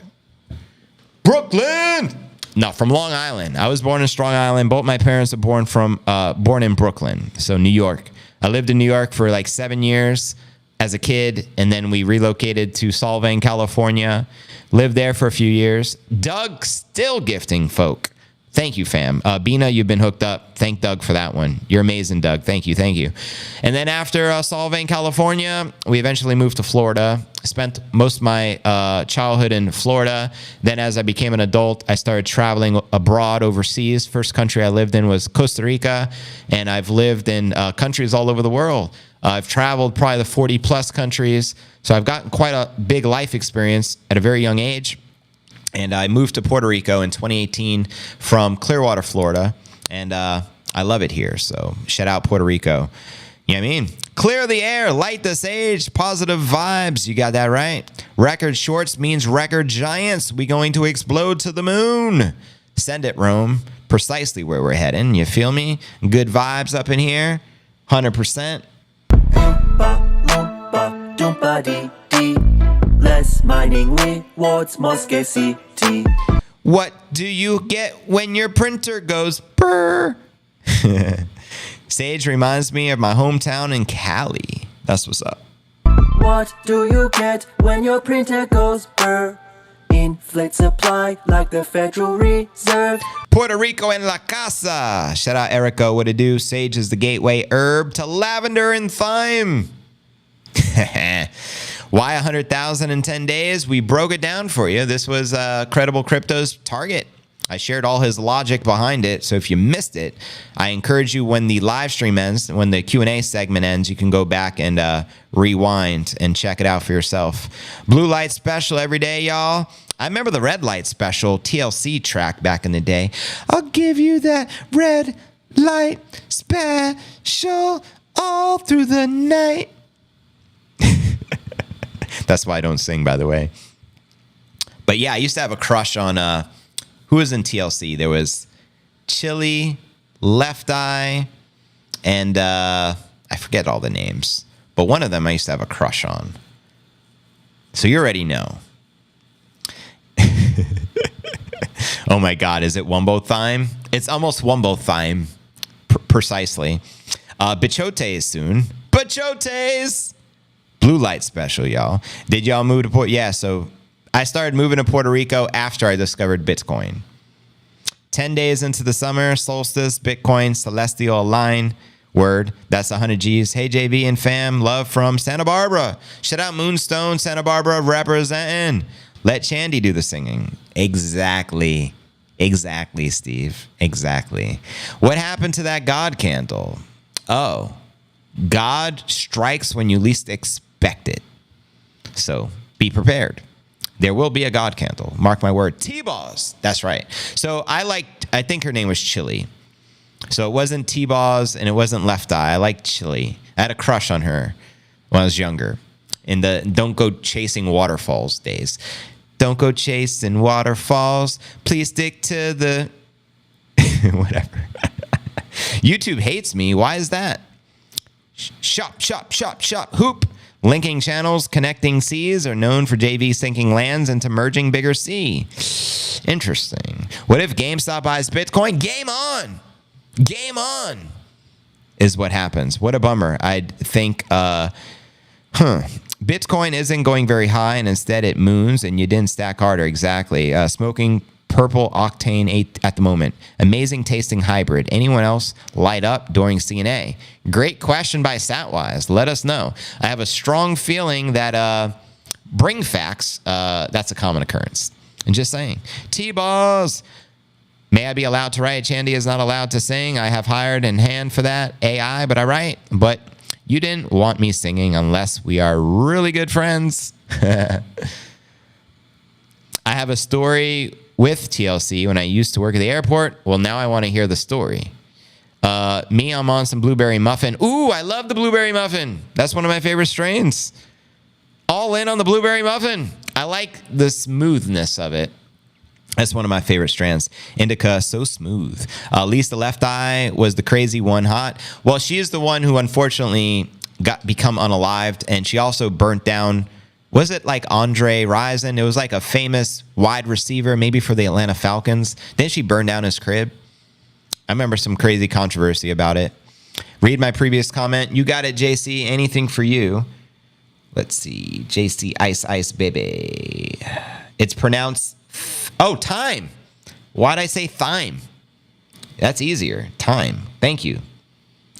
Brooklyn. No, from Long Island. I was born in Strong Island. Both my parents are born in Brooklyn, so New York. I lived in New York for like 7 years as a kid, and then we relocated to Solvang, California. Lived there for a few years. Doug still gifting folk. Thank you, fam. Bina, you've been hooked up. Thank Doug for that one. You're amazing, Doug. Thank you. Thank you. And then after Solvang, California, we eventually moved to Florida. Spent most of my childhood in Florida. Then as I became an adult, I started traveling abroad overseas. First country I lived in was Costa Rica. And I've lived in countries all over the world. I've traveled probably the 40 plus countries. So I've gotten quite a big life experience at a very young age. And I moved to Puerto Rico in 2018 from Clearwater, Florida. And I love it here. So shout out Puerto Rico. You know what I mean? Clear the air, light the sage, positive vibes. You got that right. Record shorts means record giants. We going to explode to the moon. Send it, Rome. Precisely where we're heading. You feel me? Good vibes up in here. 100%. Less mining rewards, more scarcity. What do you get when your printer goes brr? Sage reminds me of my hometown in Cali. That's what's up. What do you get when your printer goes brr? Inflate supply like the Federal Reserve. Puerto Rico en la casa. Shout out Erica. What it do? Sage is the gateway herb to lavender and thyme. Why 100,000 in 10 days? We broke it down for you. This was Credible Crypto's target. I shared all his logic behind it. So if you missed it, I encourage you when the live stream ends, when the Q&A segment ends, you can go back and rewind and check it out for yourself. Blue light special every day, y'all. I remember the red light special TLC track back in the day. I'll give you that red light special all through the night. That's why I don't sing, by the way. But yeah, I used to have a crush on who was in TLC. There was Chili, Left Eye, and I forget all the names. But one of them I used to have a crush on. So you already know. Oh my God, is it Wumbo Thyme? It's almost Wumbo Thyme, precisely. Bichote is soon. Bichotes! Blue light special, y'all. Did y'all move to Puerto? Yeah, so I started moving to Puerto Rico after I discovered Bitcoin. 10 days into the summer, solstice, Bitcoin, celestial align. Word, that's 100 G's. Hey, JB and fam, love from Santa Barbara. Shout out Moonstone, Santa Barbara, representing. Let Chandy do the singing. Exactly. Exactly, Steve. Exactly. What happened to that God candle? Oh, God strikes when you least expect it. So be prepared. There will be a God candle. Mark my word. T-Boss. That's right. So I think her name was Chili. So it wasn't T-Boss and it wasn't Left Eye. I liked Chili. I had a crush on her when I was younger. In the don't go chasing waterfalls days. Don't go chasing waterfalls. Please stick to the... Whatever. YouTube hates me. Why is that? Shop, shop, shop, shop, hoop. Linking channels, connecting seas are known for JV sinking lands into merging bigger sea. Interesting. What if GameStop buys Bitcoin? Game on. Game on is what happens. What a bummer. I'd think, Bitcoin isn't going very high, and instead it moons, and you didn't stack harder. Exactly. Smoking purple octane 8 at the moment. Amazing tasting hybrid. Anyone else light up during CNA? Great question by Statwise. Let us know. I have a strong feeling that bring facts, that's a common occurrence. And just saying. T-Balls. May I be allowed to write? Chandy is not allowed to sing. I have hired in hand for that AI, but I write. But you didn't want me singing unless we are really good friends. I have a story with TLC when I used to work at the airport. Well, now I want to hear the story. I'm on some blueberry muffin. Ooh, I love the blueberry muffin. That's one of my favorite strains. All in on the blueberry muffin. I like the smoothness of it. That's one of my favorite strands. Indica, so smooth. Lisa Left Eye was the crazy one hot. Well, she is the one who unfortunately become unalived, and she also burnt down, was it like Andre Rison? It was like a famous wide receiver, maybe for the Atlanta Falcons. Then she burned down his crib. I remember some crazy controversy about it. Read my previous comment. You got it, JC. Anything for you. Let's see. JC Ice Baby. It's pronounced... Oh, thyme. Why'd I say thyme? That's easier. Thyme. Thank you.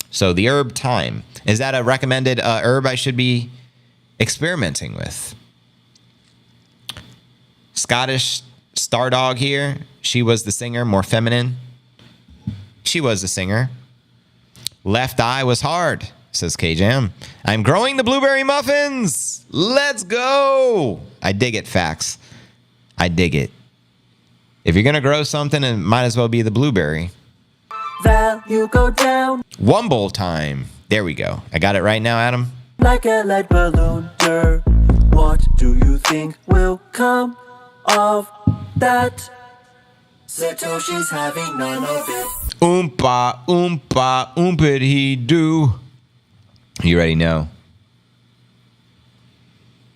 So the herb thyme. Is that a recommended herb I should be experimenting with? Scottish Star Dog here. She was the singer, more feminine. She was the singer. Left eye was hard, says K-Jam. I'm growing the blueberry muffins. Let's go. I dig it, facts. I dig it. If you're going to grow something, it might as well be the blueberry. Value go down Wumble time. There we go. I got it right now, Adam. like a light balloon. What do you think will come of that? Satoshi's having none of it. Oompa, oompa, oompity-doo. You already know.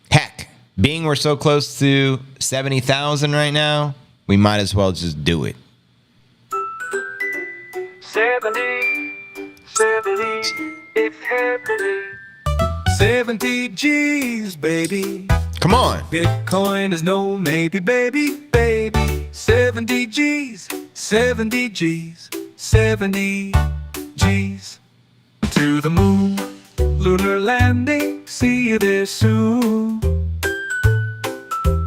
Heck, being we're so close to 70,000 right now, we might as well just do it. 70, it's happening. 70 G's, baby. Come on. Bitcoin is no maybe, baby. 70 G's, 70 G's, 70 G's. To the moon, lunar landing, see you there soon.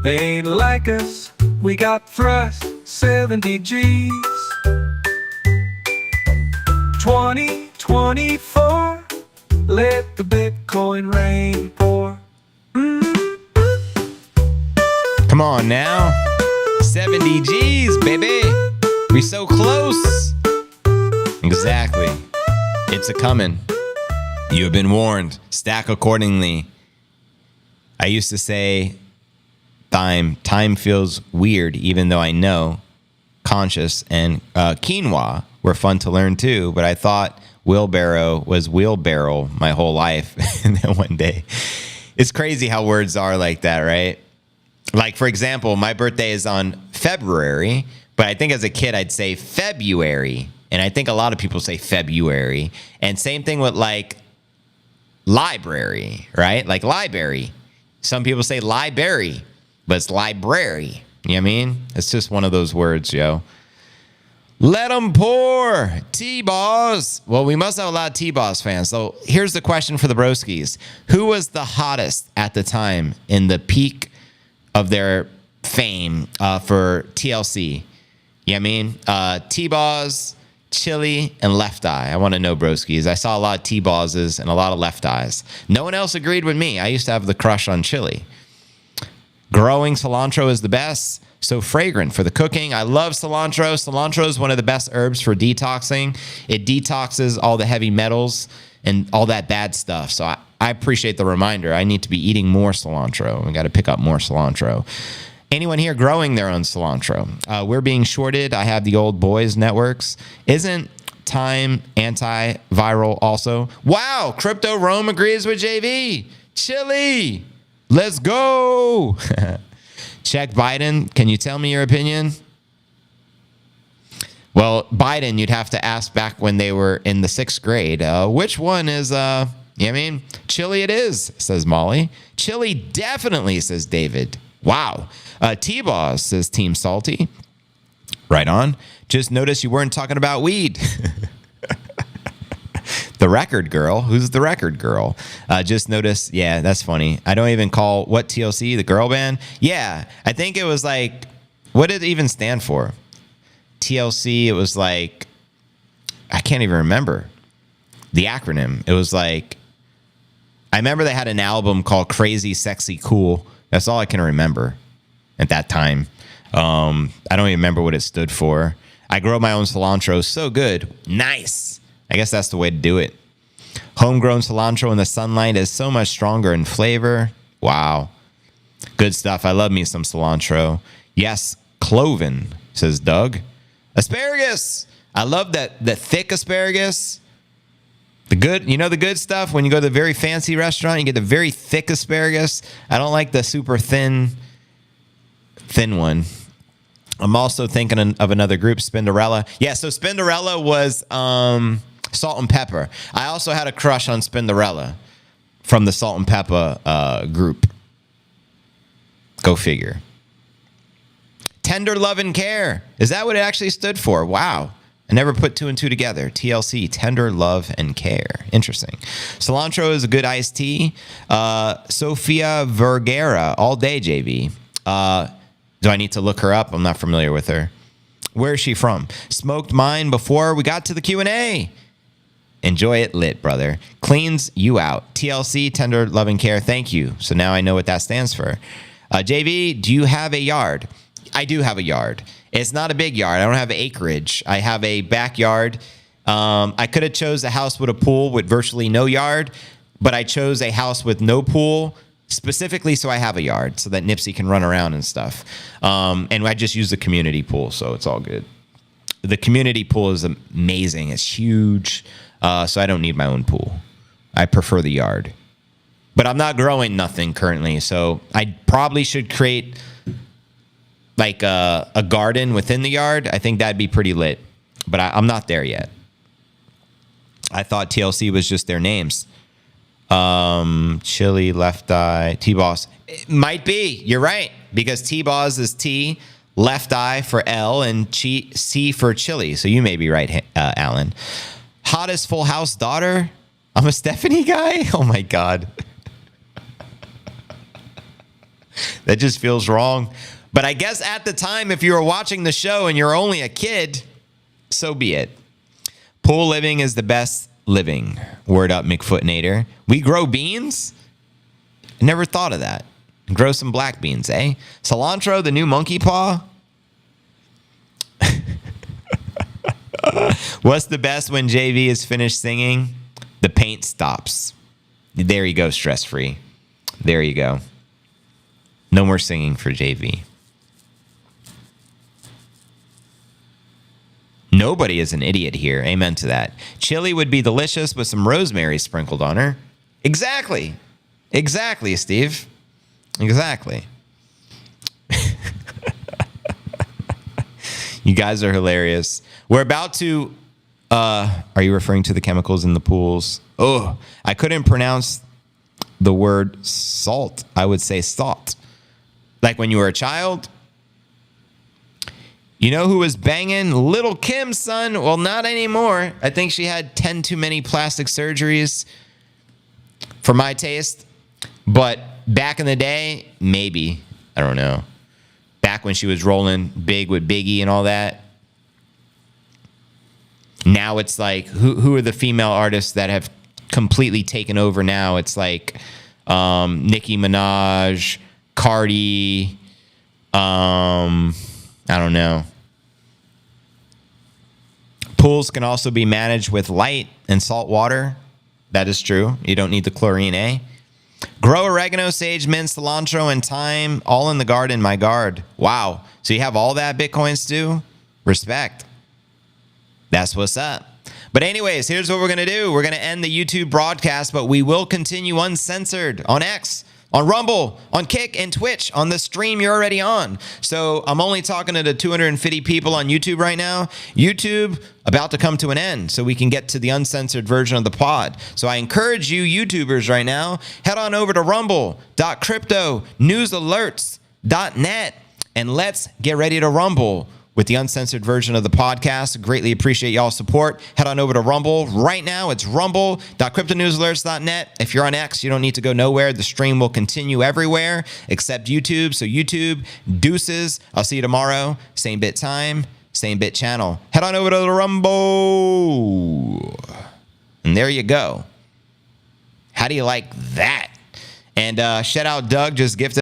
They ain't like us, we got thrust, 70 G's. 2024, let the Bitcoin rain pour. Come on now. 70 G's, baby. We so close. Exactly. It's a coming. You have been warned. Stack accordingly. I used to say time feels weird, even though I know conscious and quinoa were fun to learn too, but I thought wheelbarrow was wheelbarrow my whole life. And then one day, it's crazy how words are like that, right? Like, for example, my birthday is on February, but I think as a kid I'd say February, and I think a lot of people say February. And same thing with like library, right? Like library. Some people say library, but it's library. You know what I mean? It's just one of those words, yo. Let them pour. T-Boss. Well, we must have a lot of T-Boss fans. So here's the question for the broskies. Who was the hottest at the time in the peak of their fame for TLC? You know what I mean? T-Boss, Chili, and Left Eye. I want to know, broskies. I saw a lot of T-Bosses and a lot of Left Eyes. No one else agreed with me. I used to have the crush on Chili. Growing cilantro is the best. So fragrant for the cooking. I love cilantro. Cilantro is one of the best herbs for detoxing. It detoxes all the heavy metals and all that bad stuff. So I appreciate the reminder. I need to be eating more cilantro. We got to pick up more cilantro. Anyone here growing their own cilantro? We're being shorted. I have the old boys networks. Isn't time antiviral also? Wow, Crypto Rome agrees with JV. Chili, let's go. Check Biden. Can you tell me your opinion? Well, Biden, you'd have to ask back when they were in the 6th grade. Which one is, Chili it is, says Molly. Chili definitely, says David. Wow. T-Boss says Team Salty. Right on. Just noticed you weren't talking about weed. The record girl. Who's the record girl? Just noticed. Yeah, that's funny. I don't even call what TLC, the girl band. Yeah, I think it was like, what did it even stand for? TLC, it was like, I can't even remember the acronym. It was like, I remember they had an album called Crazy, Sexy, Cool. That's all I can remember at that time. I don't even remember what it stood for. I grow my own cilantro. So good. Nice. I guess that's the way to do it. Homegrown cilantro in the sunlight is so much stronger in flavor. Wow. Good stuff. I love me some cilantro. Yes, cloven, says Doug. Asparagus. I love that thick asparagus. The good stuff. When you go to the very fancy restaurant, you get the very thick asparagus. I don't like the super thin one. I'm also thinking of another group, Spinderella. Yeah, so Spinderella was Salt and Pepper. I also had a crush on Spinderella from the Salt and Pepper group. Go figure. Tender Love and Care. Is that what it actually stood for? Wow. I never put 2 and 2 together. TLC, Tender Love and Care. Interesting. Cilantro is a good iced tea. Sofia Vergara, all day, JV. Do I need to look her up? I'm not familiar with her. Where is she from? Smoked mine before we got to the Q&A. Enjoy it lit, brother. Cleans you out. TLC, Tender Love and Care. Thank you. So now I know what that stands for. JV, do you have a yard? I do have a yard. It's not a big yard. I don't have acreage. I have a backyard. I could have chose a house with a pool with virtually no yard, but I chose a house with no pool specifically so I have a yard so that Nipsey can run around and stuff. And I just use the community pool, so it's all good. The community pool is amazing. It's huge, so I don't need my own pool. I prefer the yard. But I'm not growing nothing currently, so I probably should create like a garden within the yard. I think that'd be pretty lit, but I'm not there yet. I thought TLC was just their names. Chili, Left Eye, T-Boss. It might be. You're right, because T-Boss is T, Left Eye for L, and C for Chili. So you may be right, Alan. Hottest Full House daughter? I'm a Stephanie guy? Oh, my God. That just feels wrong. But I guess at the time, if you were watching the show and you're only a kid, so be it. Pool living is the best living. Word up, McFootnator. We grow beans? Never thought of that. Grow some black beans, eh? Cilantro, the new monkey paw? What's the best when JV is finished singing? The paint stops. There you go, stress-free. There you go. No more singing for JV. Nobody is an idiot here. Amen to that. Chili would be delicious with some rosemary sprinkled on her. Exactly. Exactly, Steve. Exactly. You guys are hilarious. We're about to... are you referring to the chemicals in the pools? Oh, I couldn't pronounce the word salt. I would say salt. Like when you were a child. You know who was banging? Little Kim's son. Well, not anymore. I think she had 10 too many plastic surgeries for my taste. But back in the day, maybe. I don't know. Back when she was rolling big with Biggie and all that. Now it's like, who are the female artists that have completely taken over now? It's like Nicki Minaj, Cardi, I don't know. Pools can also be managed with light and salt water. That is true. You don't need the chlorine, eh? Grow oregano, sage, mint, cilantro, and thyme all in the garden, my guard. Wow. So you have all that, Bitcoins do? Respect. That's what's up. But anyways, here's what we're going to do. We're going to end the YouTube broadcast, but we will continue uncensored on X, on Rumble, on Kick, and Twitch, on the stream you're already on. So I'm only talking to the 250 people on YouTube right now. YouTube about to come to an end so we can get to the uncensored version of the pod. So I encourage you YouTubers right now, head on over to rumble.cryptonewsalerts.net and let's get ready to rumble with the uncensored version of the podcast. Greatly appreciate y'all's support. Head on over to Rumble right now. It's rumble.cryptonewsalerts.net. If you're on X, you don't need to go nowhere. The stream will continue everywhere except YouTube. So YouTube, deuces. I'll see you tomorrow. Same bit time, same bit channel. Head on over to the Rumble. And there you go. How do you like that? And shout out Doug, just gifted